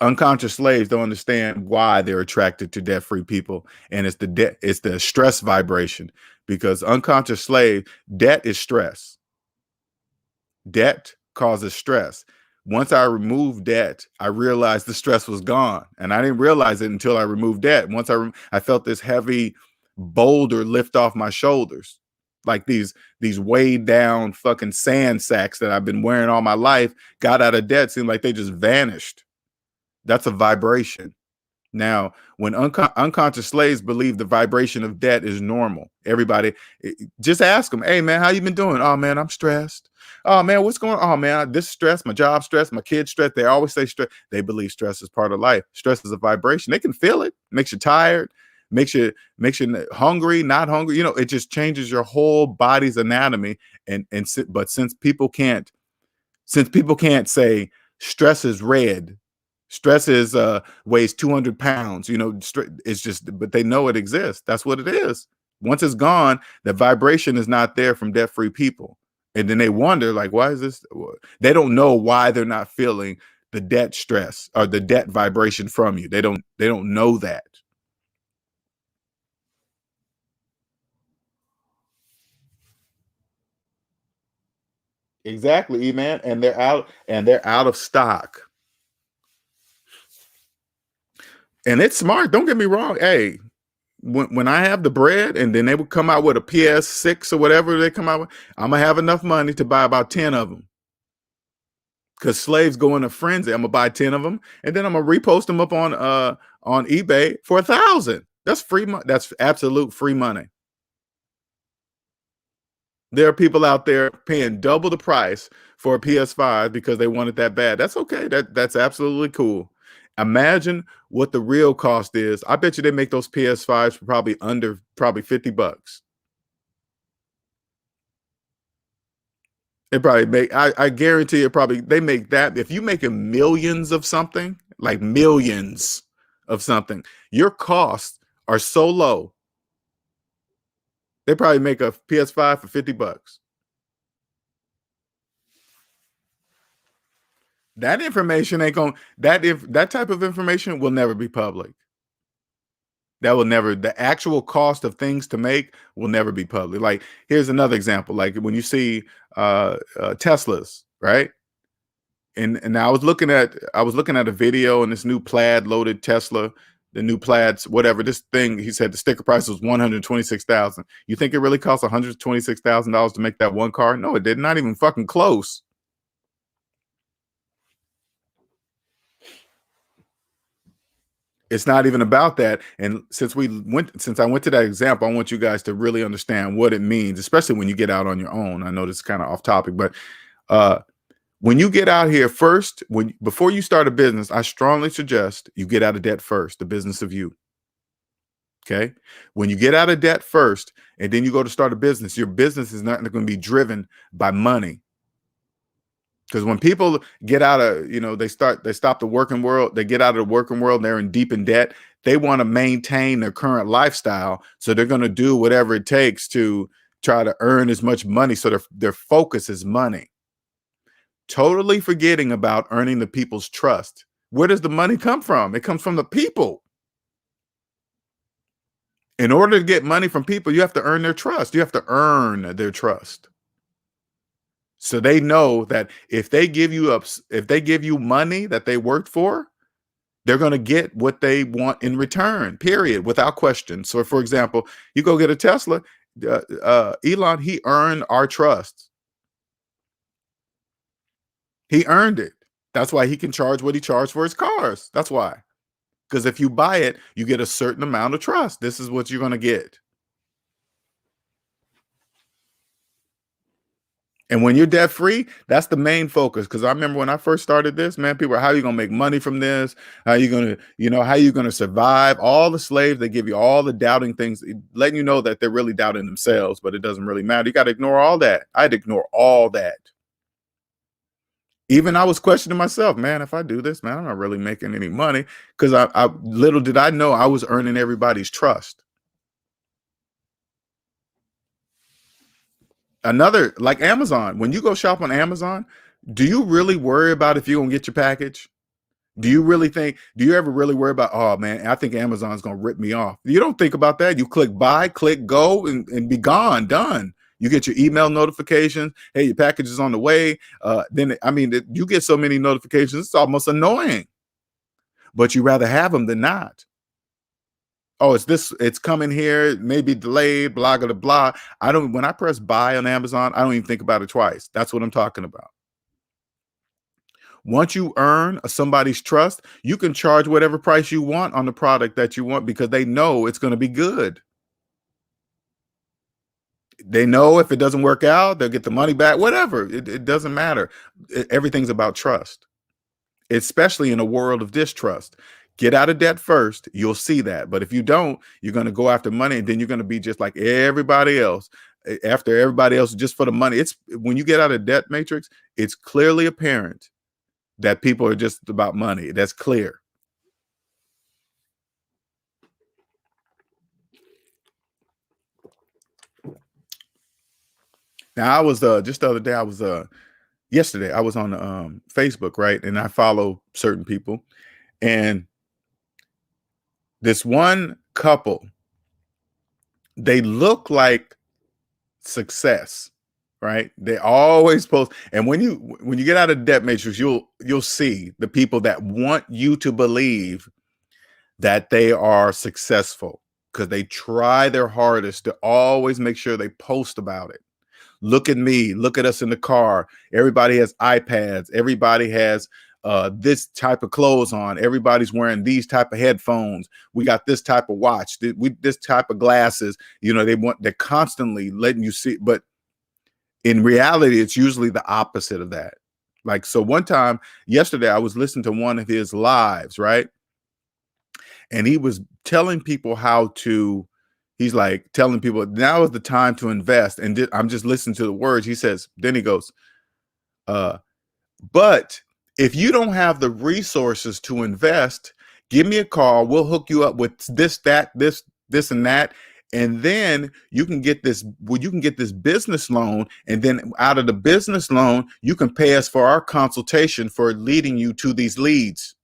Unconscious slaves don't understand why they're attracted to debt-free people, and it's the stress vibration. Because unconscious slave, debt is stress. Debt causes stress. Once I removed debt, I realized the stress was gone, and I didn't realize it until I removed debt. Once I felt this heavy boulder lift off my shoulders, like these weighed down fucking sand sacks that I've been wearing all my life got out of debt. Seemed like they just vanished. That's a vibration. Now, when unconscious slaves believe the vibration of debt is normal, everybody just ask them, "Hey man, how you been doing?" "Oh man, I'm stressed." "Oh man, what's going on?" "Oh man, this stress, my job stress, my kids stress." They always say stress. They believe stress is part of life. Stress is a vibration. They can feel it. Makes you tired. Makes you hungry, not hungry. It just changes your whole body's anatomy. But since people can't say stress is red, stress is weighs 200 pounds, it's just, but they know it exists. That's what it is. Once it's gone, the vibration is not there from debt-free people. And then they wonder, like, why is this? They don't know why they're not feeling the debt stress or the debt vibration from you. They don't know that. Exactly, man. And they're out of stock. And it's smart. Don't get me wrong. Hey, when I have the bread and then they would come out with a PS6 or whatever they come out with, I'm gonna have enough money to buy about 10 of them. Because slaves go in a frenzy. I'm gonna buy 10 of them and then I'm gonna repost them up on eBay for 1,000. That's free money. That's absolute free money. There are people out there paying double the price for a PS5 because they want it that bad. That's okay. That's absolutely cool. Imagine what the real cost is. I bet you they make those PS5s for probably $50. It probably make I guarantee it probably they make that if you making millions of something, like millions of something, your costs are so low. They probably make a PS5 for $50. That information ain't going that type of information will never be public. The actual cost of things to make will never be public. Like, here's another example. Like when you see Teslas, right? And I was looking at a video in this new plaid loaded Tesla, the new plaids, whatever. This thing, he said the sticker price was 126,000. You think it really cost $126,000 to make that one car? No, it did not even fucking close. It's not even about that. And since I went to that example, I want you guys to really understand what it means, especially when you get out on your own. I know this is kind of off topic, but uh, when you get out here first, before you start a business, I strongly suggest you get out of debt first, the business of you. Okay. When you get out of debt first, and then you go to start a business, your business is not going to be driven by money. Because when people get out of, they stop the working world, they get out of the working world, and they're deep in debt. They want to maintain their current lifestyle. So they're going to do whatever it takes to try to earn as much money. So their focus is money. Totally forgetting about earning the people's trust. Where does the money come from? It comes from the people. In order to get money from people, you have to earn their trust. You have to earn their trust. So they know that if they give you money that they worked for, they're going to get what they want in return, period, without question. So for example, you go get a Tesla, Elon, he earned our trust. He earned it. That's why he can charge what he charged for his cars. That's why. Because if you buy it, you get a certain amount of trust. This is what you're going to get. And when you're debt free, that's the main focus. Because I remember when I first started this, man, people are, how are you going to make money from this? How are you going to, how are you going to survive? All the slaves, they give you all the doubting things, letting you know that they're really doubting themselves, but it doesn't really matter. You got to ignore all that. I had to ignore all that. Even I was questioning myself, man, if I do this, man, I'm not really making any money. Because I little did I know I was earning everybody's trust. Another, like Amazon, when you go shop on Amazon, do you really worry about if you're gonna get your package? Do you ever really worry about, oh man, I think Amazon's going to rip me off? You don't think about that. You click buy, click go, and be gone, done. You get your email notifications. Hey, your package is on the way. You get so many notifications, it's almost annoying, but you rather have them than not. Oh, it's coming here, maybe delayed, blah, blah, blah. When I press buy on Amazon, I don't even think about it twice. That's what I'm talking about. Once you earn somebody's trust, you can charge whatever price you want on the product that you want because they know it's going to be good. They know if it doesn't work out, they'll get the money back, whatever. It doesn't matter. Everything's about trust, especially in a world of distrust. Get out of debt first. You'll see that. But if you don't, you're going to go after money, and then you're going to be just like everybody else. After everybody else, just for the money. It's when you get out of debt matrix, it's clearly apparent that people are just about money. That's clear. Now I was just the other day, yesterday, I was on Facebook, right? And I follow certain people. And this one couple, they look like success, right? They always post. And when you get out of debt matrix, you'll see the people that want you to believe that they are successful because they try their hardest to always make sure they post about it. Look at me, look at us in the car. Everybody has iPads. Everybody has this type of clothes on. Everybody's wearing these type of headphones. We got this type of watch. This type of glasses. They're constantly letting you see. But in reality, it's usually the opposite of that. Like, so one time yesterday, I was listening to one of his lives, right? And he was telling people he's like telling people now is the time to invest. And I'm just listening to the words. He says, then he goes, but if you don't have the resources to invest, give me a call. We'll hook you up with this, that, this, and that. And then you can get this business loan. And then out of the business loan, you can pay us for our consultation for leading you to these leads.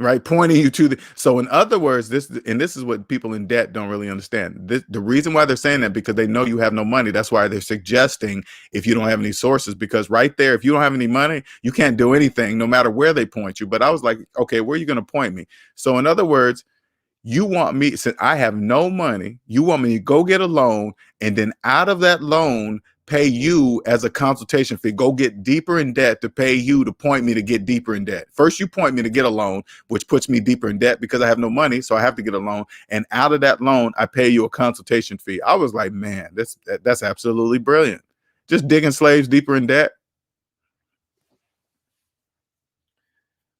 Right, pointing you to so in other words, this is what people in debt don't really understand. The reason why they're saying that, because they know you have no money. That's why they're suggesting if you don't have any sources, because right there, if you don't have any money, you can't do anything, no matter where they point you. But I was like, okay, where are you going to point me? So in other words, you want me, since I have no money, you want me to go get a loan, and then out of that loan, pay you as a consultation fee, go get deeper in debt to pay you to point me to get deeper in debt. First, you point me to get a loan, which puts me deeper in debt because I have no money. So I have to get a loan. And out of that loan, I pay you a consultation fee. I was like, man, that's absolutely brilliant. Just digging slaves deeper in debt.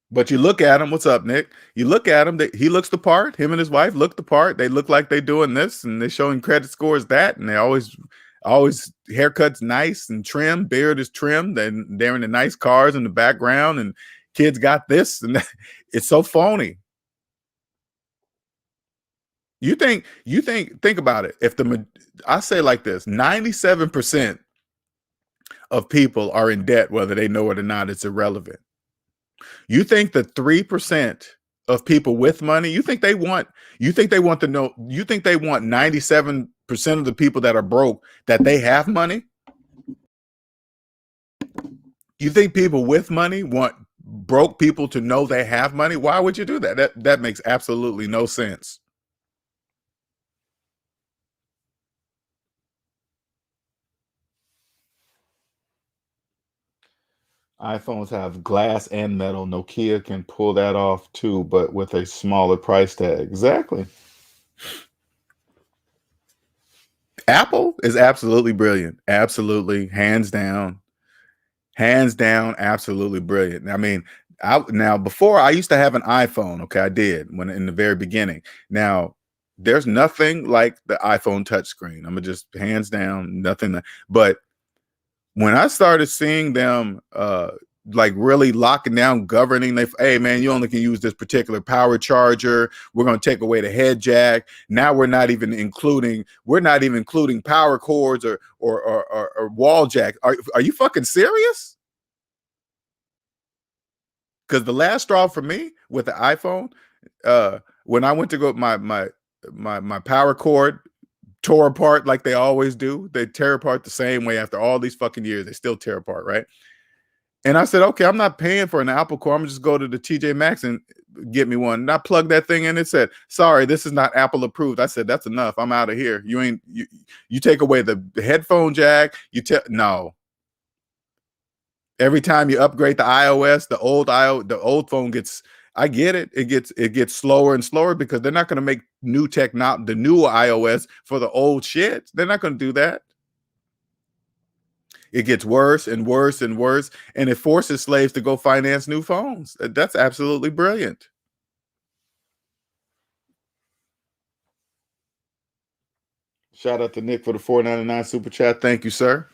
But you look at him, what's up, Nick? You look at him, he looks the part. Him and his wife look the part. They look like they're doing this, and they're showing credit scores that, and they always haircuts nice and trim, beard is trimmed, and they're in the nice cars in the background, and kids got this and that. It's so phony. Think about it. I say like this, 97% of people are in debt, whether they know it or not. It's irrelevant. You think the 3% of people with money, you think they want 97% of the people that are broke that they have money? You think people with money want broke people to know they have money? Why would you do that? That makes absolutely no sense. iPhones have glass and metal. Nokia can pull that off too, but with a smaller price tag. Exactly. Apple is absolutely brilliant. Absolutely, hands down, absolutely brilliant. I mean, now before I used to have an iPhone. Okay, I did when in the very beginning. Now there's nothing like the iPhone touchscreen. I'm gonna just hands down nothing. But when I started seeing them like really locking down, governing, hey man, you only can use this particular power charger. We're going to take away the head jack. Now we're not even including power cords or, wall jack. Are you fucking serious? Because the last straw for me with the iPhone, when I went to go, my power cord tore apart like they always do. They tear apart the same way after all these fucking years. They still tear apart, right? And I said, okay, I'm not paying for an Apple cord. I'm gonna just go to the TJ Maxx and get me one. And I plugged that thing in. It said, sorry, this is not Apple approved. I said, that's enough. I'm out of here. You take away the headphone jack. No. Every time you upgrade the iOS, the old phone gets, I get it. It gets slower and slower because they're not going to make the new iOS for the old shit. They're not going to do that. It gets worse and worse and worse, and it forces slaves to go finance new phones. That's absolutely brilliant. Shout out to Nick for the $4.99 super chat. Thank you, sir.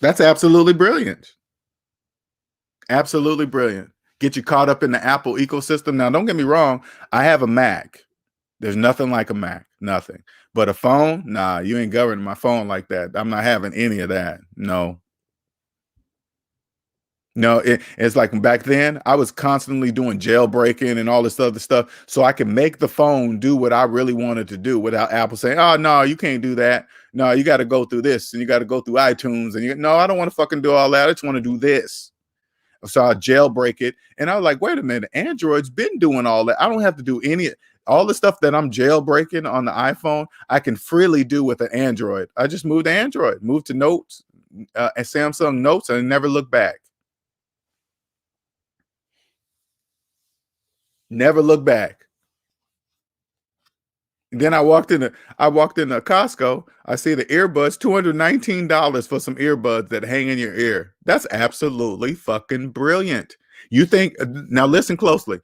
That's absolutely brilliant. Absolutely brilliant. Get you caught up in the Apple ecosystem. Now, don't get me wrong. I have a Mac. There's nothing like a Mac. Nothing. But a phone? Nah, you ain't governing my phone like that. I'm not having any of that. No. No, it's like back then, I was constantly doing jailbreaking and all this other stuff so I can make the phone do what I really wanted to do without Apple saying, oh, no, you can't do that. No, you got to go through this and you got to go through iTunes. And no, I don't want to fucking do all that. I just want to do this. So I jailbreak it. And I was like, wait a minute, Android's been doing all that. I don't have to do all the stuff that I'm jailbreaking on the iPhone, I can freely do with an Android. I just moved to Android, moved to Notes, and Samsung Notes, and never look back. Never look back. Then I walked into Costco. I see the earbuds, $219 for some earbuds that hang in your ear. That's absolutely fucking brilliant. You think now listen closely.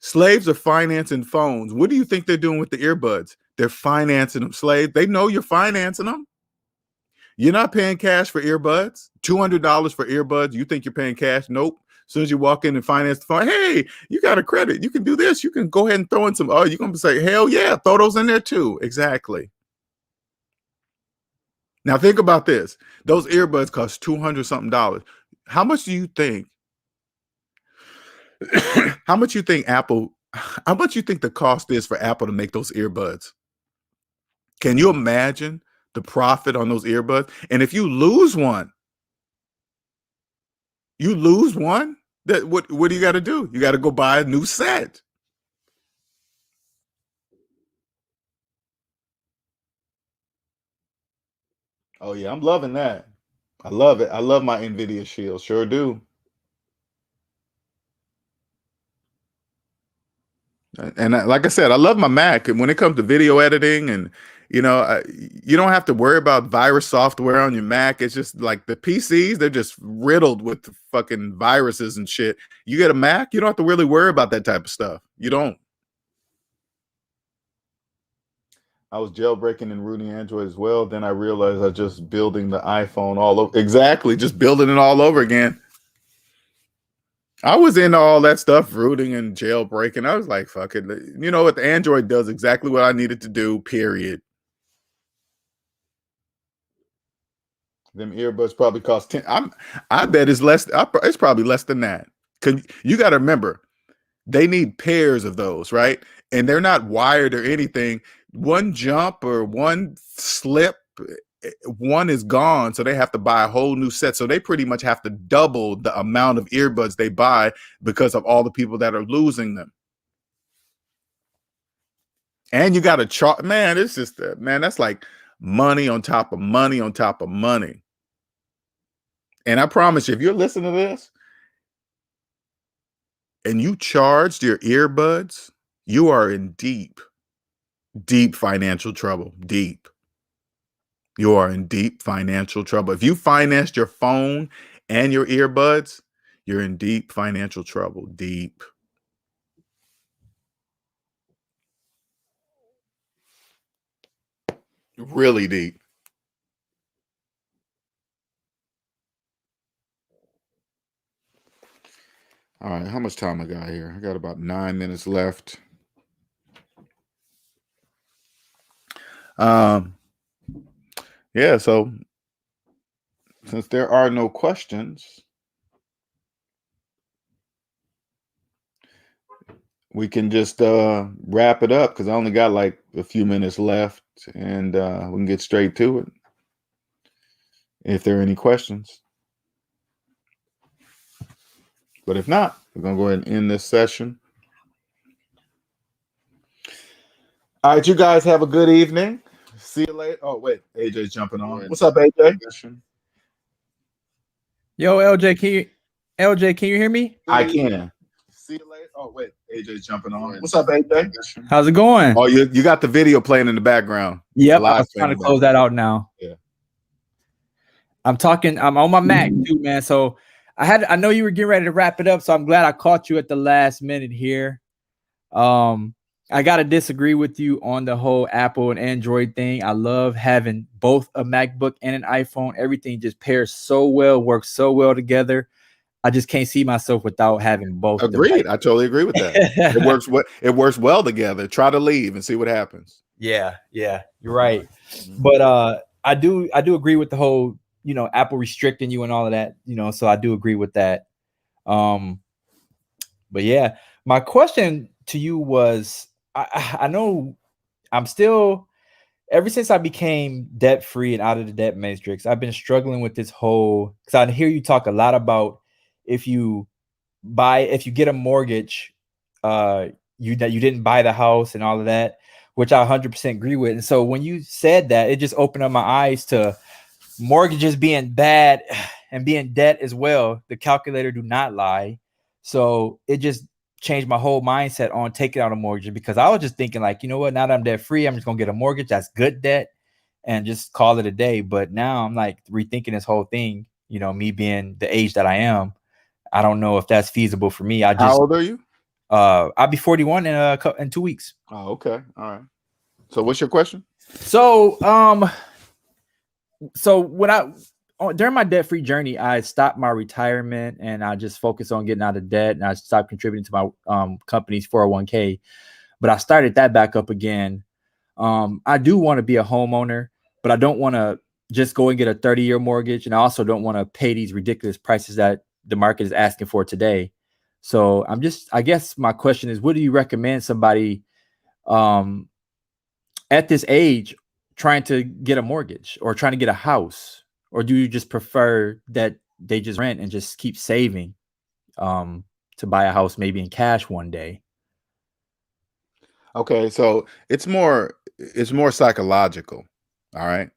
Slaves are financing phones. What do you think they're doing with the earbuds? They're financing them. Slaves, they know you're financing them. You're not paying cash for earbuds. $200 for earbuds. You think you're paying cash? Nope. As soon as you walk in and finance the phone, hey, you got a credit. You can do this. You can go ahead and throw in some. Oh, you're going to say, hell yeah, throw those in there too. Exactly. Now think about this. Those earbuds cost $200 something. How much do you think? How much you think the cost is for Apple to make those earbuds? Can you imagine the profit on those earbuds? And if you lose one, what do you got to do? You got to go buy a new set. Oh yeah, I'm loving that. I love it. I love my NVIDIA Shield. Sure do. And like I said, I love my Mac. And when it comes to video editing, and you don't have to worry about virus software on your Mac. It's just like the PCs; they're just riddled with fucking viruses and shit. You get a Mac, you don't have to really worry about that type of stuff. You don't. I was jailbreaking and rooting Android as well. Then I realized I was just building the iPhone all over. Exactly, just building it all over again. I was into all that stuff, rooting and jailbreaking. I was like, fuck it. You know what? The Android does exactly what I needed to do, period. Them earbuds probably cost 10. I bet it's less. It's probably less than that. Cause you got to remember, they need pairs of those, right? And they're not wired or anything. One jump or one slip, one is gone. So they have to buy a whole new set. So they pretty much have to double the amount of earbuds they buy because of all the people that are losing them. And you got to chart, man. It's just, man, that's like money on top of money on top of money. And I promise you, if you're listening to this and you charged your earbuds, you are in deep, deep financial trouble. Deep. You are in deep financial trouble. If you financed your phone and your earbuds, you're in deep financial trouble. Deep. Really deep. All right, how much time I got here? I got about 9 minutes left. Yeah, so since there are no questions, we can just wrap it up because I only got like a few minutes left, and we can get straight to it. If there are any questions. But if not, we're going to go ahead and end this session. All right, you guys have a good evening. See you later. Oh, wait, AJ's jumping on. What's up, AJ? Yo, LJ, can you hear me? I can. See you later. Oh, wait, AJ's jumping on. What's up, AJ? How's it going? Oh, you got the video playing in the background. Yep, I was trying to close that out now. Yeah. I'm on my Mac too, man. So I know you were getting ready to wrap it up, so I'm glad I caught you at the last minute here. I gotta disagree with you on the whole Apple and Android thing. I love having both a MacBook and an iPhone. Everything just pairs so well, works so well together. I just can't see myself without having both. Agreed. I totally agree with that. It works well together. Try to leave and see what happens. Yeah, you're right. But I do agree with the whole, Apple restricting you and all of that, so I do agree with that. But yeah, my question to you was, I know I'm still, ever since I became debt free and out of the debt matrix, I've been struggling with this whole, because I hear you talk a lot about if you get a mortgage, you didn't buy the house and all of that, which I 100% agree with. And so when you said that, it just opened up my eyes to mortgages being bad and being debt as well. The calculator do not lie. So it just changed my whole mindset on taking out a mortgage, because I was just thinking like, you know what, now that I'm debt free, I'm just gonna get a mortgage that's good debt and just call it a day. But now I'm like rethinking this whole thing, me being the age that I am. I don't know if that's feasible for me. How old are you? I'll be 41 in 2 weeks. Oh, okay. All right. So what's your question? So when during my debt-free journey, I stopped my retirement and I just focused on getting out of debt, and I stopped contributing to my company's 401k, but I started that back up again. I do want to be a homeowner, but I don't want to just go and get a 30-year mortgage. And I also don't want to pay these ridiculous prices that the market is asking for today. So I guess my question is, what do you recommend somebody at this age trying to get a mortgage or trying to get a house? Or do you just prefer that they just rent and just keep saving to buy a house maybe in cash one day? Okay, so it's more psychological. All right.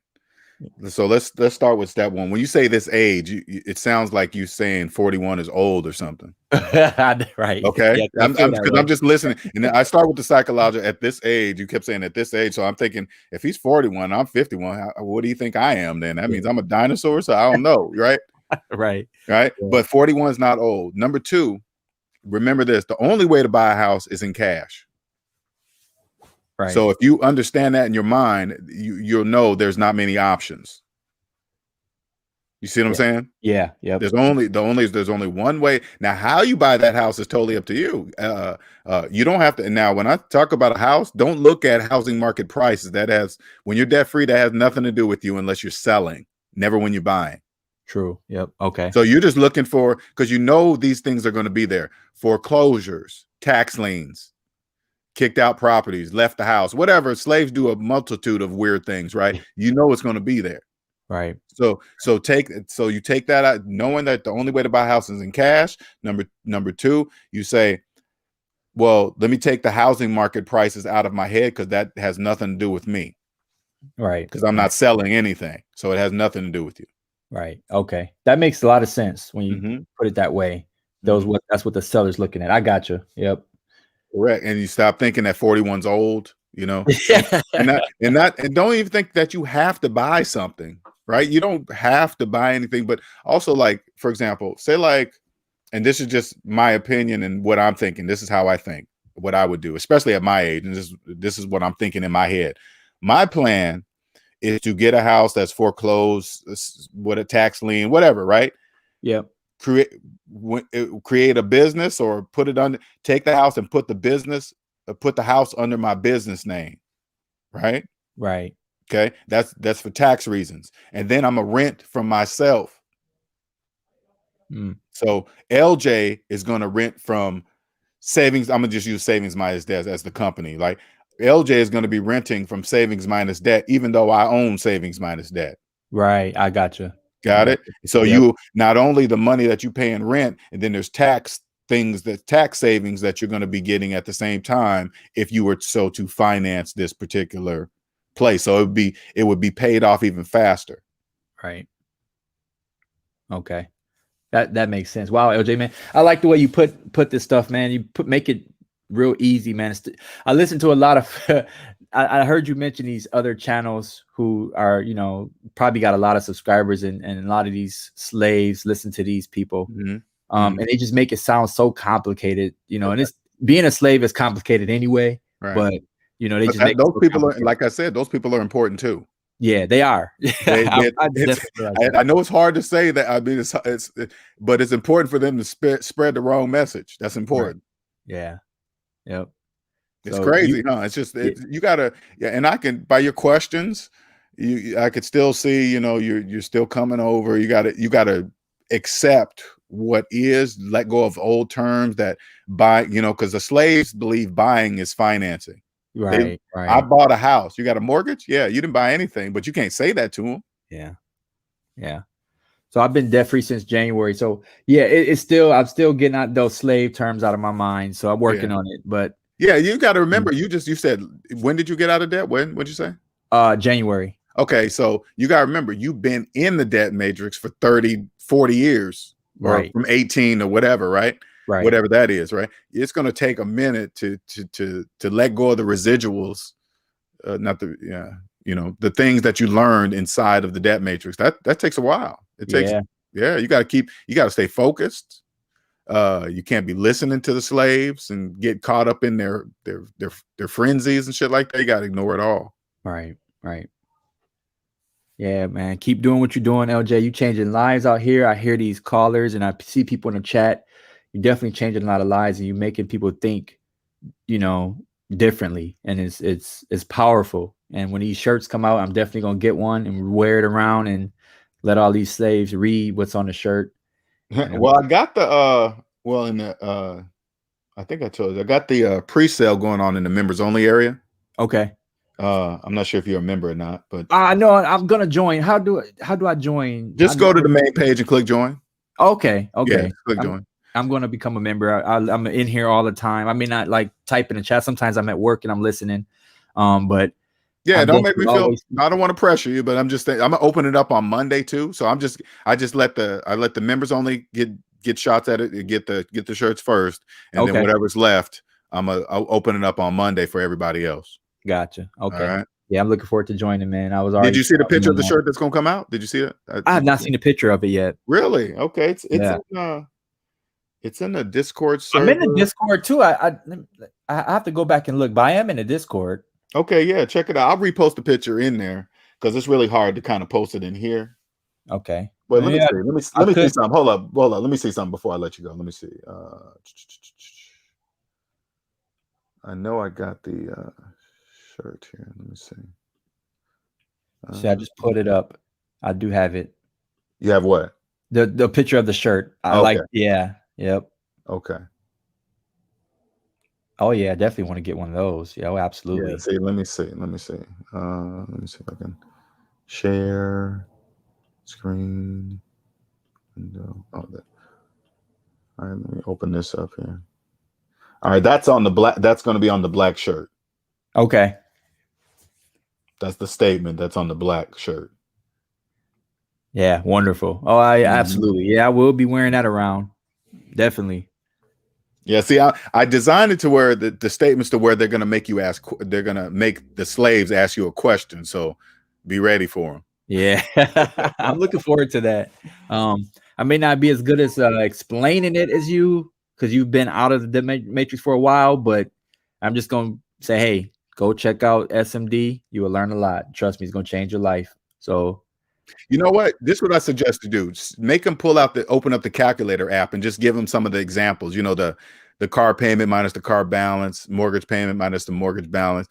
So let's start with step one. When you say this age, it sounds like you saying 41 is old or something. Right. Okay. Yeah, I'm just listening. And then I start with the psychological at this age. You kept saying at this age. So I'm thinking, if he's 41, I'm 51. What do you think I am then? That means I'm a dinosaur. So I don't know. Right. Right. Yeah. But 41 is not old. Number two, remember this: the only way to buy a house is in cash. Right. So if you understand that in your mind, you'll know there's not many options. You see what I'm saying? Yeah. Yeah. There's only one way. Now, how you buy that house is totally up to you. You don't have to. Now, when I talk about a house, don't look at housing market prices. When you're debt free, that has nothing to do with you unless you're selling. Never when you're buying. True. Yep. Okay. So you're just looking for, because these things are going to be there: foreclosures, tax liens, kicked out properties, left the house, whatever. Slaves do a multitude of weird things, right? It's going to be there. Right. So you take that out, knowing that the only way to buy a house is in cash. Number two, you say, well, let me take the housing market prices out of my head, because that has nothing to do with me. Right. Because I'm not selling anything. So it has nothing to do with you. Right. Okay. That makes a lot of sense when you put it that way. That's what the seller's looking at. I got you. Yep. Correct. And you stop thinking that 41's old, and don't even think that you have to buy something, right? You don't have to buy anything, but also, like, for example, say like, and this is just my opinion and what I'm thinking. This is how I think, what I would do, especially at my age. And this is what I'm thinking in my head. My plan is to get a house that's foreclosed, with a tax lien, whatever, right? Yep. Create a business, or take the house and put the house under my business name. Right. Okay. That's for tax reasons. And then I'm a rent from myself. So LJ is going to rent from savings. I'm gonna just use Savings Minus Debt as the company. Like LJ is going to be renting from Savings Minus Debt, even though I own Savings Minus Debt. Right. I got you. Got it. So Yep. you not only the money that you pay in rent, and then there's tax savings that you're going to be getting at the same time if you were so to finance this particular place. So it would be paid off even faster. Right. Okay. That makes sense. Wow, LJ, man, I like the way you put this stuff, man. You make it real easy, man. I listen to a lot of. I heard you mention these other channels who are, probably got a lot of subscribers, and a lot of these slaves listen to these people, and they just make it sound so complicated, and it's being a slave is complicated anyway. Right. But they just make those people are, like I said, those people are important too. Yeah, they are. I know it's hard to say that. I mean, but it's important for them to spread the wrong message. That's important. Right. Yeah. Yep. It's crazy, huh? It's just you gotta, and I can, by your questions, I could still see, you're still coming over. You gotta accept what is, let go of old terms that because the slaves believe buying is financing. Right. I bought a house. You got a mortgage? Yeah, you didn't buy anything, but you can't say that to them. Yeah. So I've been debt free since January. So yeah, I'm still getting out those slave terms out of my mind. So I'm working on it. But yeah, you got to remember. You said, when did you get out of debt? What'd you say? January. Okay, so you got to remember, you've been in the debt matrix for 30, 40 years, or from 18 or whatever, right? Right. Whatever that is, right? It's going to take a minute to let go of the residuals, the things that you learned inside of the debt matrix. That takes a while. It takes, you got to stay focused. You can't be listening to the slaves and get caught up in their frenzies and shit like that. You got to ignore it all. Right. Yeah, man. Keep doing what you're doing, LJ. You changing lives out here. I hear these callers and I see people in the chat. You're definitely changing a lot of lives, and you're making people think, differently. And it's powerful. And when these shirts come out, I'm definitely gonna get one and wear it around and let all these slaves read what's on the shirt. Well, I got the I think I told you I got the pre-sale going on in the members only area. Okay. I'm not sure if you're a member or not, but I know I'm gonna join. How do I join? Just go to the main page and click join. Okay. Yeah, click join. I'm going to become a member. I'm in here all the time. I may not like type in the chat. Sometimes I'm at work and I'm listening. But yeah, don't make me feel. I don't want to pressure you, but I'm just saying I'm gonna open it up on Monday too. So I just let the members only get shots at it, get the shirts first, and then whatever's left, I'll open it up on Monday for everybody else. Gotcha. Okay. All right. Yeah, I'm looking forward to joining, man. I was already. Did you see the picture of the shirt that's gonna come out? Did you see it? I have not seen a picture of it yet. Really? Okay. It's in the Discord server. I'm in the Discord too. I have to go back and look, but I am in the Discord. Okay, yeah, check it out. I'll repost the picture in there because it's really hard to kind of post it in here. Okay. Well, let me see something. Hold up. Let me see something before I let you go. Let me see. I know I got the shirt here. Let me see. See, I just put it up. I do have it. You have what? The picture of the shirt. I like. Yeah. Yep. Okay. Oh yeah, I definitely want to get one of those. Yeah, absolutely. Yeah, see, let me see. Let me see if I can share screen window. Oh, that. All right, let me open this up here. All right, that's on the black. That's going to be on the black shirt. Okay. That's the statement that's on the black shirt. Yeah, wonderful. Oh, absolutely. Yeah, I will be wearing that around. Definitely. Yeah, see, I designed it to where the statements to where they're going to make you ask. They're going to make the slaves ask you a question. So be ready for them. Yeah, I'm looking forward to that. I may not be as good as explaining it as you, because you've been out of the matrix for a while, but I'm just going to say, hey, go check out SMD. You will learn a lot. Trust me, it's going to change your life. So, you know what? This is what I suggest to do. Just make them open up the calculator app and just give them some of the examples. The car payment minus the car balance, mortgage payment minus the mortgage balance.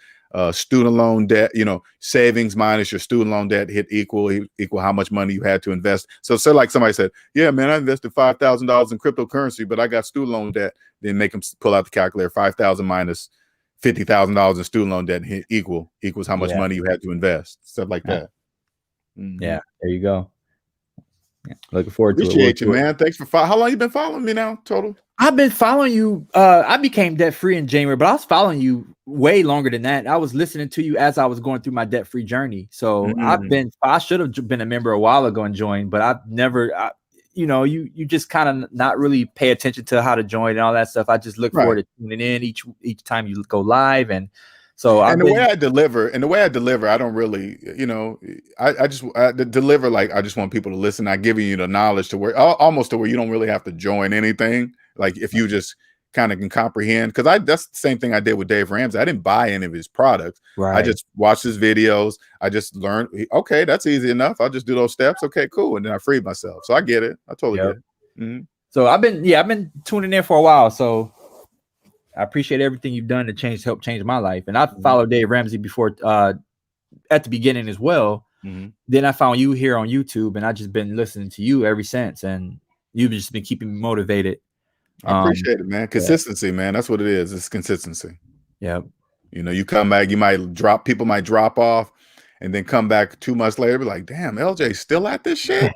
student loan debt, savings minus your student loan debt hit equal how much money you had to invest. So say like somebody said, yeah, man, I invested $5,000 in cryptocurrency, but I got student loan debt. Then make them pull out the calculator. 5,000 minus $50,000 in student loan debt hit equals how much money you had to invest. Stuff like that. Yeah, there you go. Looking forward to it. Appreciate you, man. Thanks for how long you been following me now total? I've been following you. I became debt free in January, but I was following you way longer than that. I was listening to you as I was going through my debt free journey. So I should have been a member a while ago and joined, but I've never, you just kind of not really pay attention to how to join and all that stuff. I just look forward to tuning in each time you go live. And so the way I deliver, I don't really, I deliver like I just want people to listen. I give you the knowledge to where almost to where you don't really have to join anything. Like if you just kind of can comprehend, because that's the same thing I did with Dave Ramsey. I didn't buy any of his products. I just watched his videos. I just learned, okay, that's easy enough. I'll just do those steps. Okay, cool. And then I freed myself. So I get it. I totally get it. So I've been tuning in for a while. So I appreciate everything you've done to help change my life. And I followed Dave Ramsey before at the beginning as well. Then I found you here on YouTube, and I've just been listening to you ever since. And you've just been keeping me motivated. I appreciate it, man. Consistency, man. That's what it is. It's consistency. Yeah. You come back, people might drop off and then come back 2 months later, be like, damn, LJ's still at this shit.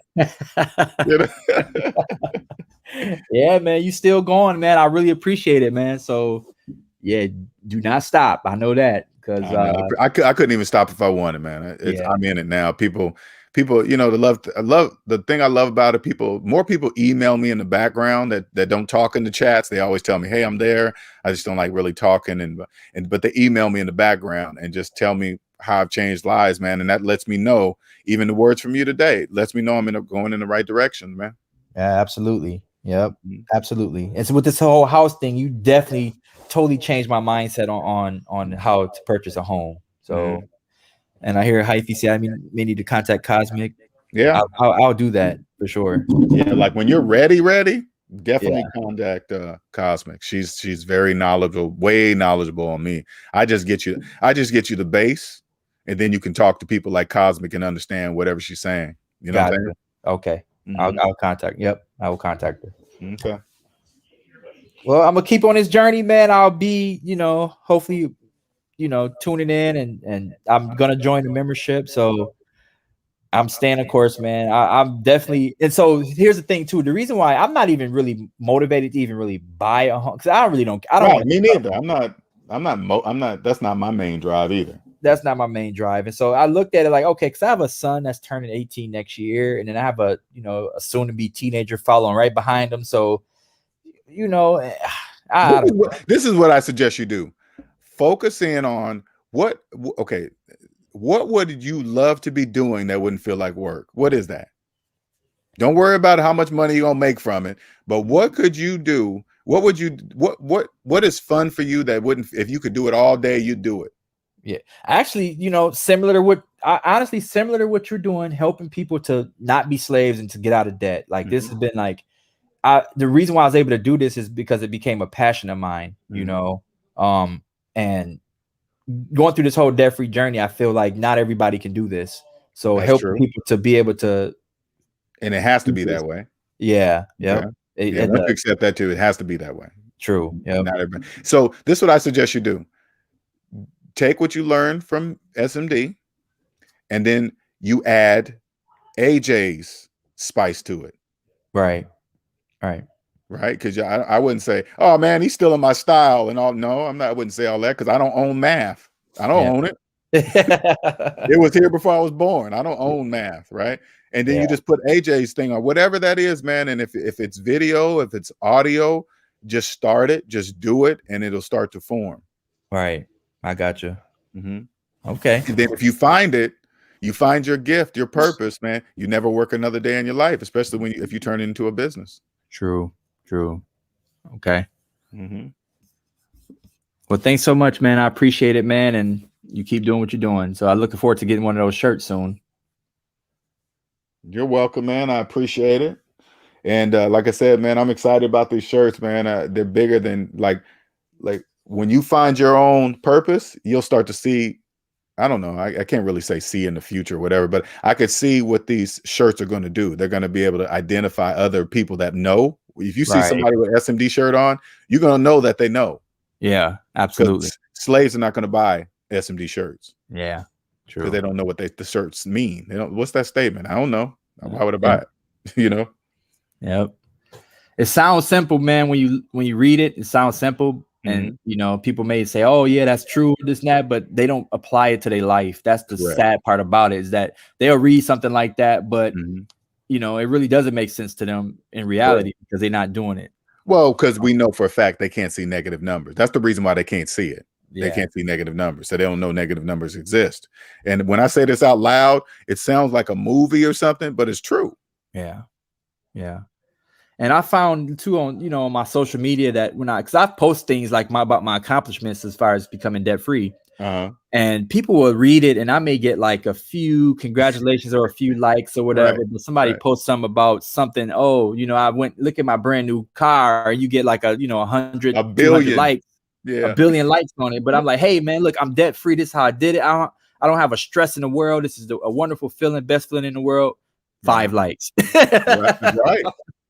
Yeah, man, you still going, man. I really appreciate it, man. So yeah, do not stop. I know that because I couldn't even stop if I wanted, man. I'm in it now. People, the thing I love about it, more people email me in the background that don't talk in the chats. They always tell me, hey, I'm there. I just don't like really talking. But they email me in the background and just tell me how I've changed lives, man. And that lets me know, even the words from you today, lets me know I'm going in the right direction, man. Yeah, absolutely. Yep, absolutely. And so with this whole house thing, you definitely totally changed my mindset on how to purchase a home. So, and I hear Hyphy say, may need to contact Cosmic. Yeah, I'll do that for sure. Yeah, like when you're ready, definitely contact Cosmic. She's very knowledgeable, way knowledgeable on me. I just get you the base, and then you can talk to people like Cosmic and understand whatever she's saying. You know what I'm saying? Okay. I'll contact. Yep, I will contact her. Okay. Well, I'm gonna keep on this journey, man. I'll be, hopefully, tuning in, and I'm gonna join the membership. So I'm staying, of course, man. I'm definitely. And so here's the thing, too. The reason why I'm not even really motivated to even really buy a home, because I don't. Me neither. I'm not. That's not my main drive either. That's not my main drive. And so I looked at it like, okay, because I have a son that's turning 18 next year, and then I have a soon to be teenager following right behind him. So, this is what I suggest you do. Focus in on what would you love to be doing that wouldn't feel like work? What is that? Don't worry about how much money you're gonna make from it, but what could you do? What is fun for you that wouldn't, if you could do it all day, you'd do it? Yeah, actually, similar to what you're doing, helping people to not be slaves and to get out of debt. Like this has been like, the reason why I was able to do this is because it became a passion of mine, and going through this whole debt-free journey, I feel like not everybody can do this. So helping people to be able to, and it has to be that way. Yeah. Once you accept that too, it has to be that way. True. Yeah. Not everybody. So this is what I suggest you do. Take what you learned from SMD, and then you add AJ's spice to it. Right. Because I wouldn't say, oh man, he's still in my style and all. No, I'm not. I wouldn't say all that because I don't own math. I don't own it. It was here before I was born. I don't own math, right? And then you just put AJ's thing on whatever that is, man. And if it's video, if it's audio, just start it, just do it, and it'll start to form. Right. I got you. Okay. And then if you find it, you find your gift, your purpose, man. You never work another day in your life, especially if you turn it into a business. True. Okay. Well, thanks so much, man. I appreciate it, man. And you keep doing what you're doing. So I'm looking forward to getting one of those shirts soon. You're welcome, man. I appreciate it. And like I said, man, I'm excited about these shirts, man. They're bigger than like when you find your own purpose, you'll start to see. I don't know. I can't really say see in the future or whatever, but I could see what these shirts are going to do. They're going to be able to identify other people that know. If you see Right. somebody with SMD shirt on, you're going to know that they know. Yeah, absolutely. Because slaves are not going to buy SMD shirts. Yeah, true. Because they don't know what the shirts mean. They don't. What's that statement? I don't know. Why would I buy Yeah. it? You know. Yep. It sounds simple, man. When you read it, it sounds simple. And people may say, "Oh, yeah, that's true, this and that," but they don't apply it to their life. That's the sad part about it, is that they'll read something like that, but it really doesn't make sense to them in reality because they're not doing it. Well, because we know for a fact they can't see negative numbers. That's the reason why they can't see it. Yeah. They can't see negative numbers, so they don't know negative numbers exist. And when I say this out loud, it sounds like a movie or something, but it's true. Yeah, yeah. And I found too on on my social media that because I post things like about my accomplishments as far as becoming debt free, and people will read it, and I may get like a few congratulations or a few likes or whatever. But somebody posts something about something. Oh, I went look at my brand new car. You get like a 100, a billion likes, a billion likes on it. But I'm like, hey man, look, I'm debt free. This is how I did it. I don't have a stress in the world. This is a wonderful feeling, best feeling in the world. 5 likes.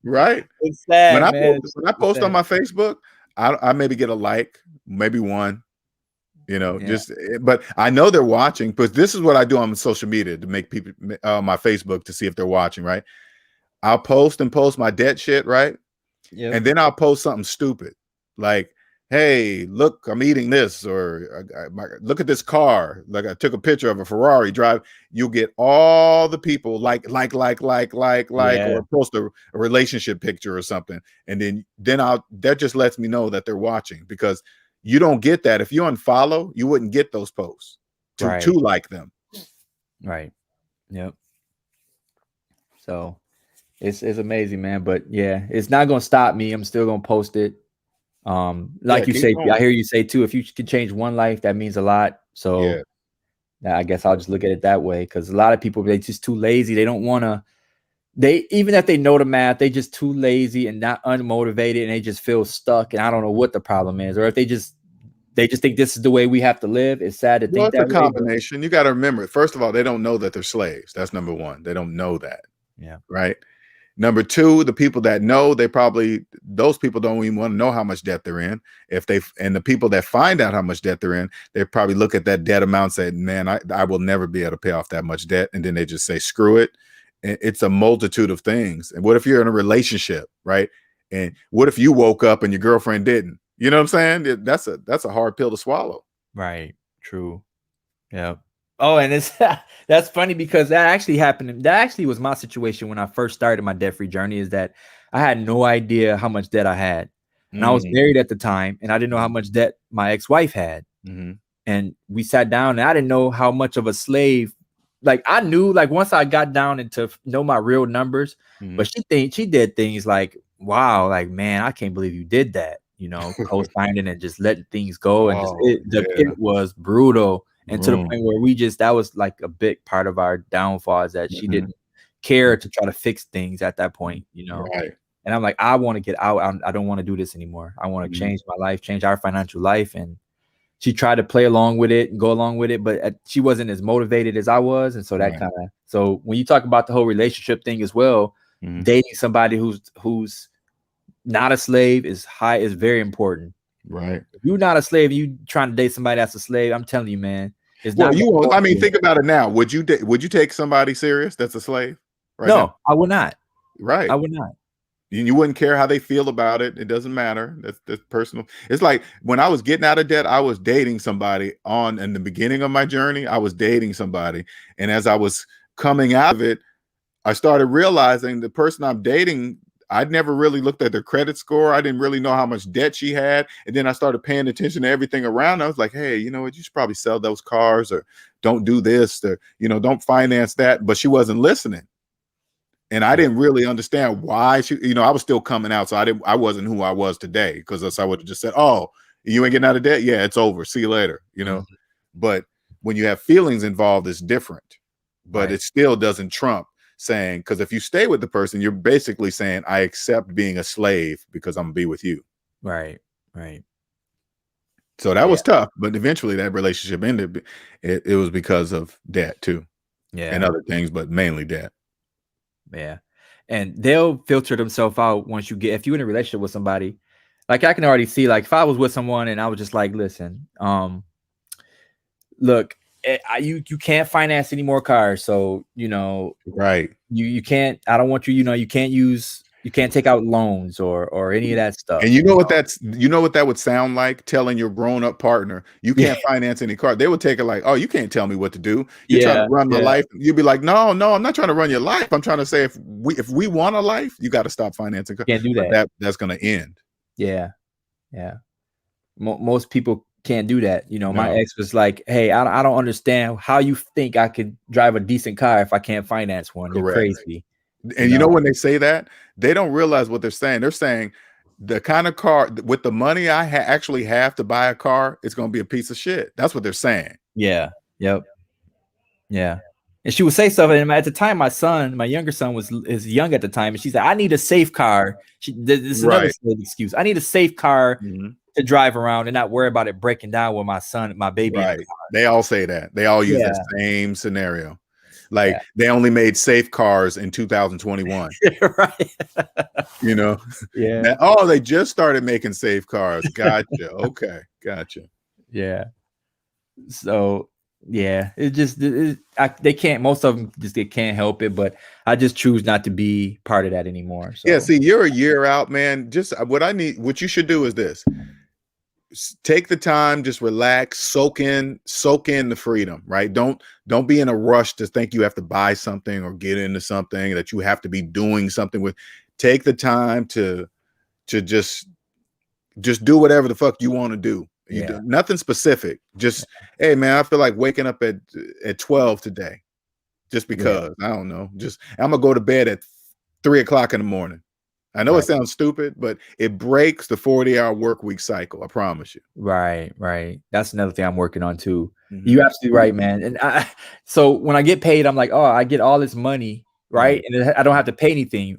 Right. It's sad, when I post on my Facebook, I maybe get a like, maybe one, but I know they're watching, because this is what I do on social media to make people my Facebook to see if they're watching, right? I'll post my debt shit, right? Yeah. And then I'll post something stupid like, hey, look, I'm eating this, or look at this car. Like I took a picture of a Ferrari drive. You'll get all the people like, or post a relationship picture or something. And then that just lets me know that they're watching, because you don't get that. If you unfollow, you wouldn't get those posts to like them. Right. Yep. So it's amazing, man. But yeah, it's not going to stop me. I'm still going to post it. Like you say, I hear you say too, if you can change one life, that means a lot. So I guess I'll just look at it that way, because a lot of people, they're just too lazy. They don't want to, even if they know the math, they just too lazy and not unmotivated, and they just feel stuck. And I don't know what the problem is, or if they just think this is the way we have to live. It's sad to think that it's a combination. You got to remember, first of all, they don't know that they're slaves. That's number one. They don't know that. Yeah. Right. Number two, the people that know, those people don't even want to know how much debt they're in. And the people that find out how much debt they're in, they probably look at that debt amount and say, man, I will never be able to pay off that much debt. And then they just say, screw it. And it's a multitude of things. And what if you're in a relationship, right? And what if you woke up and your girlfriend didn't? You know what I'm saying? That's a hard pill to swallow. Right. True. Yeah. Oh, and that's funny, because that actually happened. That actually was my situation when I first started my debt-free journey, is that I had no idea how much debt I had. And I was married at the time, and I didn't know how much debt my ex-wife had. And we sat down, and I didn't know how much of a slave. Like I knew, like once I got down into know my real numbers, but she did things like, wow, like, man, I can't believe you did that. Co-signing and just letting things go. And it was brutal. And to the point where that was like a big part of our downfall, is that she didn't care to try to fix things at that point, Right. And I'm like, I want to get out. I don't want to do this anymore. I want to change my life, change our financial life. And she tried to play along with it and go along with it, but she wasn't as motivated as I was. And so that so when you talk about the whole relationship thing as well, dating somebody who's not a slave is very important. Right. If you're not a slave, you trying to date somebody that's a slave, I'm telling you, man. Think about it now. Would you take somebody serious that's a slave? Right. No, now? I would not. Right. I would not. You wouldn't care how they feel about it. It doesn't matter. That's personal. It's like when I was getting out of debt, I was dating somebody in the beginning of my journey. I was dating somebody. And as I was coming out of it, I started realizing the person I'm dating, I'd never really looked at their credit score. I didn't really know how much debt she had. And then I started paying attention to everything around. I was like, hey, you know what? You should probably sell those cars, or don't do this, or, don't finance that. But she wasn't listening. And I didn't really understand why I was still coming out. So I wasn't who I was today, because else I would have just said, oh, you ain't getting out of debt? Yeah, it's over. See you later. But when you have feelings involved, it's different. But it still doesn't trump saying, because if you stay with the person, you're basically saying, I accept being a slave because I'm gonna be with you. Right. So that was tough, but eventually that relationship ended. It was because of debt too, and other things, but mainly debt. Yeah. And they'll filter themselves out once if you're in a relationship with somebody. Like I can already see, like if I was with someone and I was just like, listen, look, you can't finance any more cars. So, right. You can't, I don't want you, you can't take out loans or any of that stuff. And you know what that would sound like, telling your grown-up partner you can't finance any car. They would take it like, oh, you can't tell me what to do. You're trying to run my life. You'd be like, no, I'm not trying to run your life. I'm trying to say if we want a life, you got to stop financing cars. Can't do that. That's going to end. Yeah. Most people can't do that. My ex was like, hey, I don't understand how you think I could drive a decent car if I can't finance one. You're crazy. And when they say that, they don't realize what they're saying. They're saying the kind of car with the money I actually have to buy a car, it's going to be a piece of shit. That's what they're saying. Yeah. Yep. Yeah. And she would say stuff. And at the time, my younger son is young at the time. And she said, I need a safe car. This is another excuse. I need a safe car to drive around and not worry about it breaking down with my baby. Right. They all say that. They all use that same scenario. Like they only made safe cars in 2021. Right. Yeah. They just started making safe cars. Gotcha. Okay. Gotcha. Yeah. So they can't. Most of them they can't help it. But I just choose not to be part of that anymore. So. Yeah. See, you're a year out, man. Just what you should do is this. Take the time, just relax, soak in the freedom, right? Don't be in a rush to think you have to buy something or get into something that you have to be doing something with. Take the time to just do whatever the fuck you want to do. You do nothing specific. Just, hey man, I feel like waking up at 12 today. Just because. I don't know. Just I'm gonna go to bed at 3 o'clock in the morning. I know it sounds stupid, but it breaks the 40-hour work week cycle. I promise you. Right. That's another thing I'm working on too. You're absolutely right, man. And so when I get paid, I'm like, oh, I get all this money, right? And I don't have to pay anything.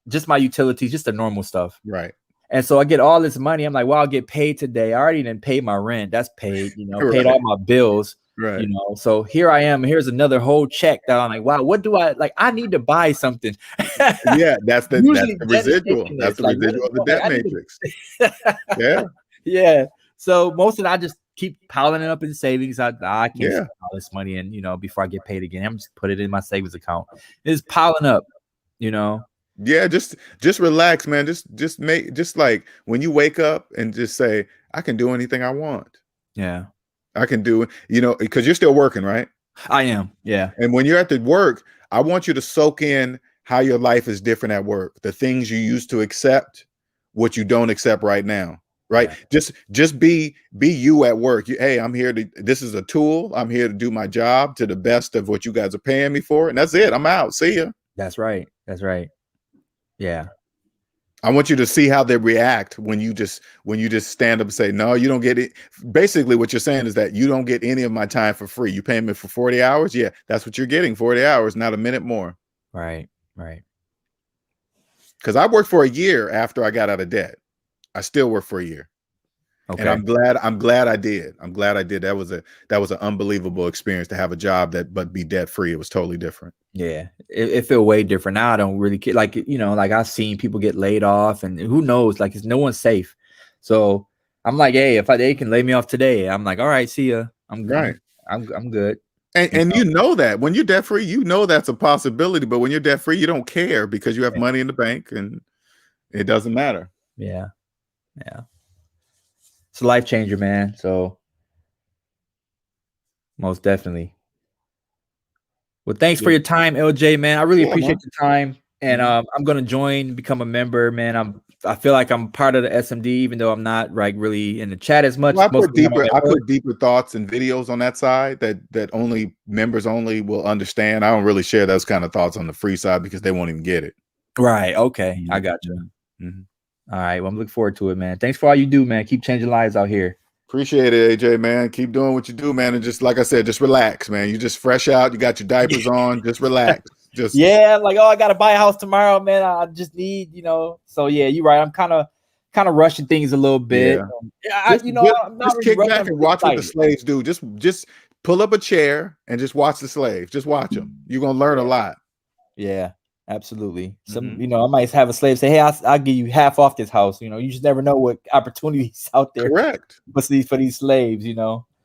Just my utilities, just the normal stuff. Right. And so I get all this money. I'm like, well, I'll get paid today. I already didn't pay my rent. That's paid, paid all my bills. Right. So here I am. Here's another whole check that I'm like, wow, what do I like? I need to buy something. That's the residual. That's the residual of the debt matrix. Yeah. So most of it, I just keep piling it up in savings. I can't spend all this money in, before I get paid again. I'm just put it in my savings account. It's piling up, Yeah, just relax, man. Just like when you wake up and just say, I can do anything I want. Yeah. I can do it, because you're still working, right? I am. Yeah. And when you're at the work, I want you to soak in how your life is different at work, the things you used to accept, what you don't accept right now. Right. Yeah. Just be you at work. Hey, I'm here this is a tool. I'm here to do my job to the best of what you guys are paying me for. And that's it. I'm out. See ya. That's right. Yeah. I want you to see how they react when you just stand up and say, no, you don't get it. Basically, what you're saying is that you don't get any of my time for free. You pay me for 40 hours. Yeah, that's what you're getting. 40 hours, not a minute more. Right. Because I worked for a year after I got out of debt. I still work for a year. Okay. And I'm glad I did. That was an unbelievable experience to have a job but be debt free. It was totally different. Yeah, it feel way different now. I don't really care. Like, like I've seen people get laid off, and who knows? Like, no one's safe. So I'm like, hey, if they can lay me off today, I'm like, all right, see ya. I'm good. I'm good. And that when you're debt free, that's a possibility. But when you're debt free, you don't care because you have money in the bank, and it doesn't matter. Yeah. It's a life changer, man. So most definitely. Well, thanks for your time, LJ, man. I really appreciate the time. And I'm going to become a member, man. I feel like I'm part of the SMD, even though I'm not really in the chat as much. Well, I put deeper thoughts and videos on that side that only members will understand. I don't really share those kind of thoughts on the free side because they won't even get it. Right. Okay. I got you. All right. Well, I'm looking forward to it, man. Thanks for all you do, man. Keep changing lives out here. Appreciate it, AJ, man. Keep doing what you do, man. And just like I said, just relax, man. You just fresh out. You got your diapers on. Just relax. I'm like, I got to buy a house tomorrow, man. I just need, So yeah, you're right. I'm kind of kind of rushing things a little bit. Just, I'm not just really kick rushing. back I'm and really watch what the excited. slaves do. Just pull up a chair and just watch the slaves. Just watch them. You're gonna learn a lot. Yeah, absolutely. Mhm. I might have a slave say, "Hey, I'll give you half off this house." You just never know what opportunities out there Correct. for these slaves.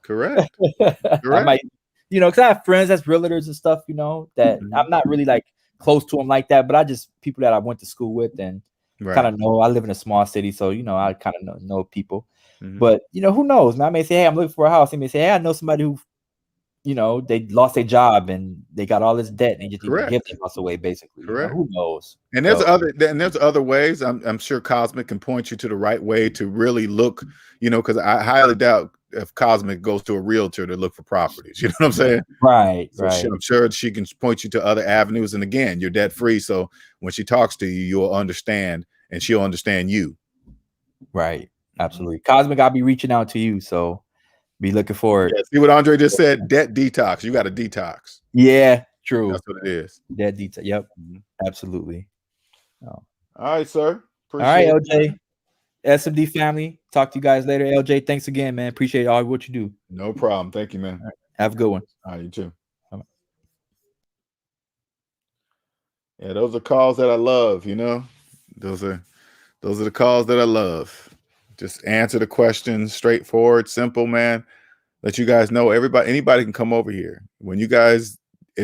Correct. I Correct. might, because I have friends that's realtors and stuff. That Mhm. I'm not really like close to them like that, but I just people that I went to school with and kind Right. of know. I live in a small city, so I kind of know people. Mhm. But who knows? Man, I may say, "Hey, I'm looking for a house." They may say, "Hey, I know somebody who." They lost their job and they got all this debt and they just need to give Correct. their house away, basically. Correct. Who knows? And So there's other ways. I'm sure Cosmic can point you to the right way to really look, because I highly doubt if Cosmic goes to a realtor to look for properties. You know what I'm saying? right. So I'm sure she can point you to other avenues. And again, you're debt free. So when she talks to you, you'll understand and she'll understand you. Right. Absolutely. Cosmic, I'll be reaching out to you. So be looking forward. Yeah, see what Andre just said? Debt detox. You got a detox. Yeah, true. That's what it is. Debt detail. Yep. Mhm. Absolutely. All right, sir. All right, Appreciate it. LJ. SMD family. Talk to you guys later. LJ, thanks again, man. Appreciate all what you do. No problem. Thank you, man. All right. Have a good one. All right, you too. Bye-bye. Yeah, those are calls that I love, Those are the calls that I love. Just answer the questions, straightforward, simple, man. Let you guys know anybody can come over here. When you guys,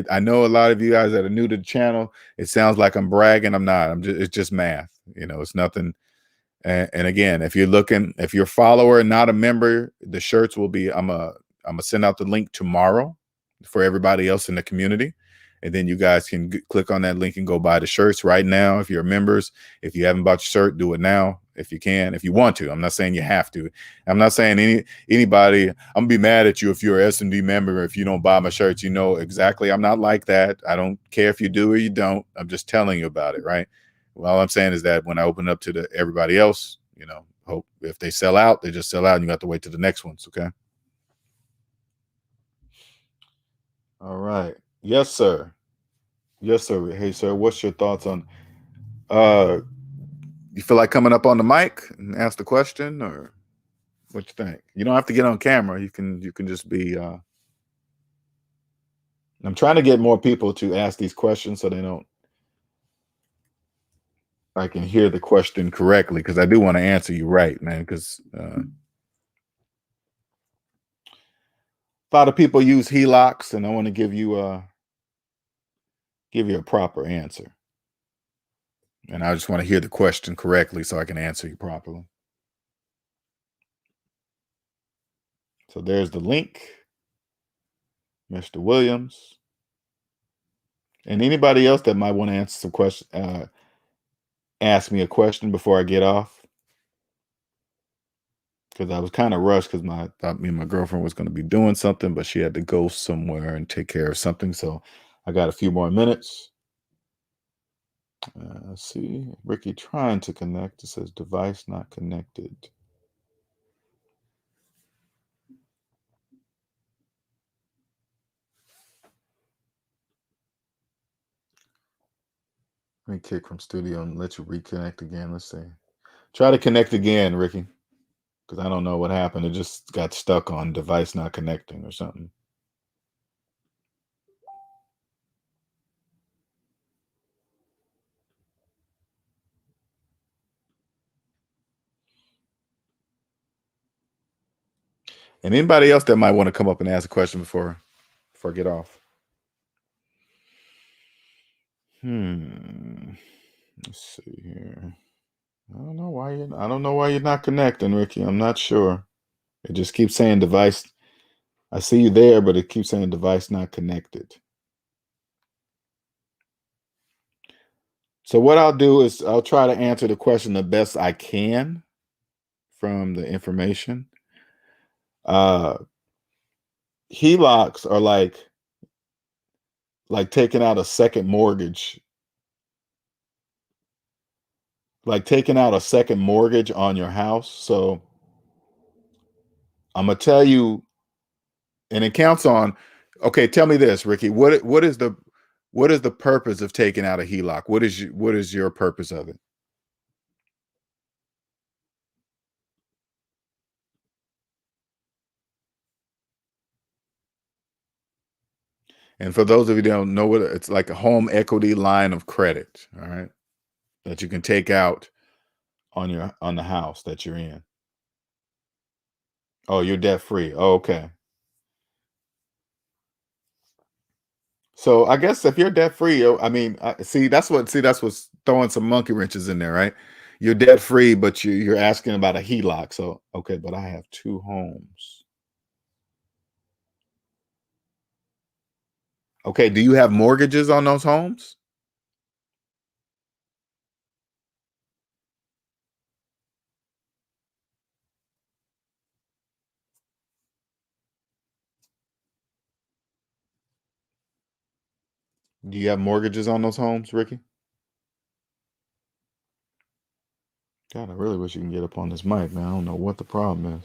I know a lot of you guys that are new to the channel, it sounds like I'm bragging. I'm not. It's just math. It's nothing. And again, if you're a follower and not a member, the shirts will be, I'm gonna send out the link tomorrow for everybody else in the community. And then you guys can click on that link and go buy the shirts right now. If you're members, if you haven't bought your shirt, do it now. If you can, if you want to. I'm not saying you have to. I'm not saying anybody, I'm gonna be mad at you if you're an S&D member, if you don't buy my shirts. Exactly. I'm not like that. I don't care if you do or you don't. I'm just telling you about it, right? Well, all I'm saying is that when I open up to everybody else, hope if they sell out, they just sell out and you have to wait to the next ones. Okay. All right. Yes, sir. Yes, sir. Hey, sir, what's your thoughts on, you feel like coming up on the mic and ask the question, or what you think? You don't have to get on camera. You can just be, I'm trying to get more people to ask these questions so I can hear the question correctly, because I do want to answer you right, man, because a lot of people use HELOCs, and I want to give you a proper answer. And I just want to hear the question correctly so I can answer you properly. So there's the link, Mr. Williams. And anybody else that might want to answer some question, ask me a question before I get off. Because I was kind of rushed because I thought me and my girlfriend was going to be doing something, but she had to go somewhere and take care of something. So I got a few more minutes. Let's see. Ricky trying to connect. It says device not connected. Let me kick from studio and let you reconnect again. Let's see. Try to connect again, Ricky, because I don't know what happened. It just got stuck on device not connecting or something. And anybody else that might want to come up and ask a question before I get off. Let's see here. I don't know why you're not connecting, Ricky. I'm not sure. It just keeps saying device. I see you there, but it keeps saying device not connected. So what I'll do is I'll try to answer the question the best I can from the information. HELOCs are like taking out a second mortgage, like taking out a second mortgage on your house. So I'm gonna tell you, and it counts on. Okay, tell me this, Ricky. What is the purpose of taking out a HELOC? What is your purpose of it? And for those of you who don't know what it's like, a home equity line of credit, all right, that you can take out on the house that you're in. Oh, you're debt free. Oh, okay. So I guess if you're debt free, I mean, that's what's throwing some monkey wrenches in there, right? You're debt free, but you're asking about a HELOC. So okay, but I have two homes. Okay, do you have mortgages on those homes? Do you have mortgages on those homes, Ricky? God, I really wish you can get up on this mic, man. I don't know what the problem is.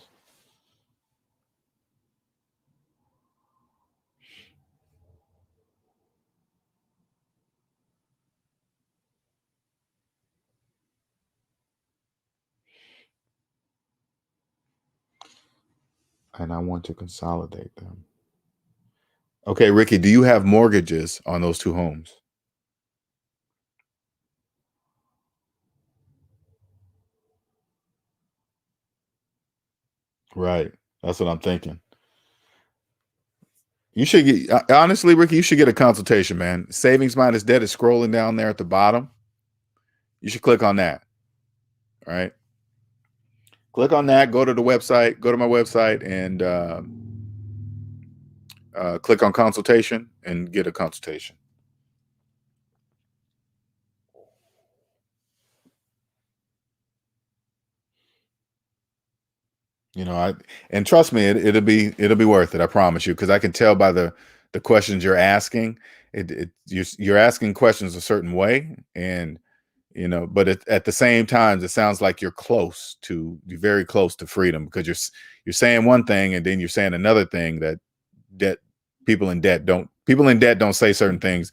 And I want to consolidate them. Okay, Ricky, do you have mortgages on those two homes? Right. That's what I'm thinking. You should get, honestly, Ricky, you should get a consultation, man. Savings Minus Debt is scrolling down there at the bottom. You should click on that. All right. Click on that. Go to the website. Go to my website and click on consultation and get a consultation. You know, and trust me, it'll be worth it. I promise you, because I can tell by the questions you're asking. You're asking questions a certain way, and you know, but at the same time, it sounds like you're very close to freedom, because you're saying one thing and then you're saying another thing that people in debt don't say certain things.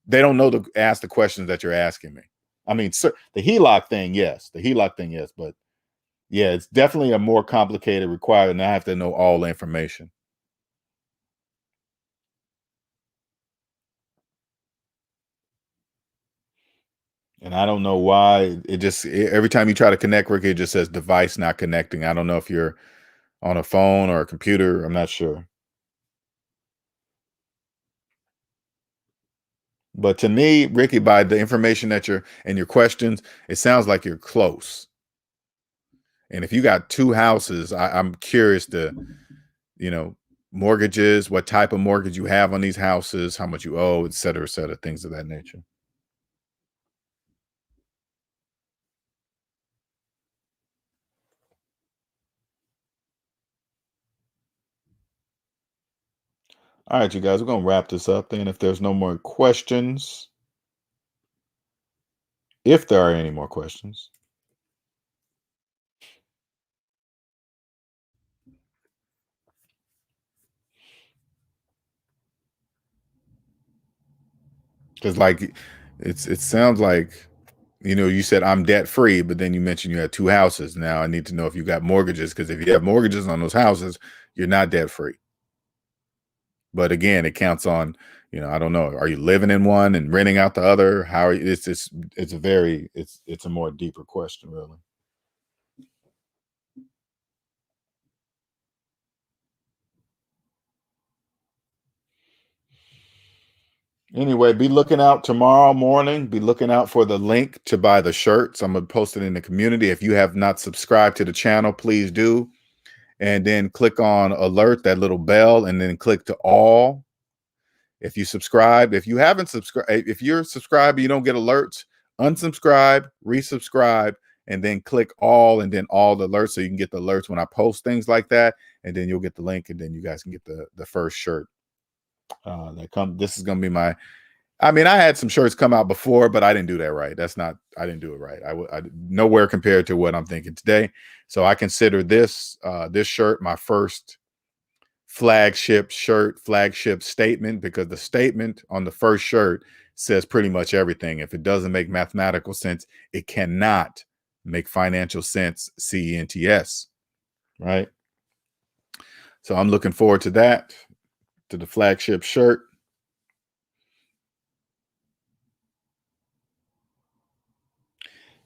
They don't know to ask the questions that you're asking me. I mean, the HELOC thing, yes, but yeah, it's definitely a more complicated requirement, and I have to know all the information. And I don't know why every time you try to connect, Rick, it just says device not connecting. I don't know if you're on a phone or a computer. I'm not sure. But to me, Ricky, by the information that and your questions, it sounds like you're close. And if you got two houses, I'm curious you know, mortgages, what type of mortgage you have on these houses, how much you owe, et cetera, things of that nature. All right, you guys, we're going to wrap this up then. If there's no more questions, if there are any more questions. Because like it sounds like, you know, you said I'm debt free, but then you mentioned you had two houses. Now I need to know if you got mortgages, because if you have mortgages on those houses, you're not debt free. But again, it counts on, you know, I don't know. Are you living in one and renting out the other? How are you? It's a more deeper question, really. Anyway, be looking out tomorrow morning. Be looking out for the link to buy the shirts. I'm gonna post it in the community. If you have not subscribed to the channel, please do. And then click on alert, that little bell, and then click to all. If you subscribe, if you haven't subscribed, if you're subscribed, you don't get alerts, unsubscribe, resubscribe, and then click all, and then all the alerts, so you can get the alerts when I post things like that. And then you'll get the link, and then you guys can get the first shirt this is going to be I mean, I had some shirts come out before, but I didn't do that right. I didn't do it right. I nowhere compared to what I'm thinking today. So I consider this shirt my first flagship shirt, flagship statement, because the statement on the first shirt says pretty much everything. If it doesn't make mathematical sense, it cannot make financial sense. CENTS, right? So I'm looking forward to that, to the flagship shirt.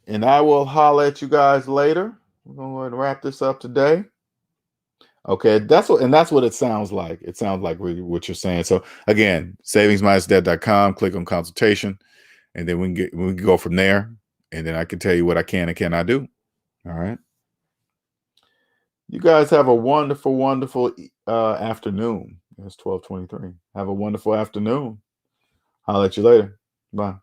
And I will holler at you guys later. We're going to go ahead and wrap this up today. Okay, that's what it sounds like. It sounds like what you're saying. So again, SavingsMinusDebt.com, click on consultation, and then we can go from there. And then I can tell you what I can and cannot do. All right. You guys have a wonderful, wonderful afternoon. It's 12:23. Have a wonderful afternoon. I'll let you later. Bye.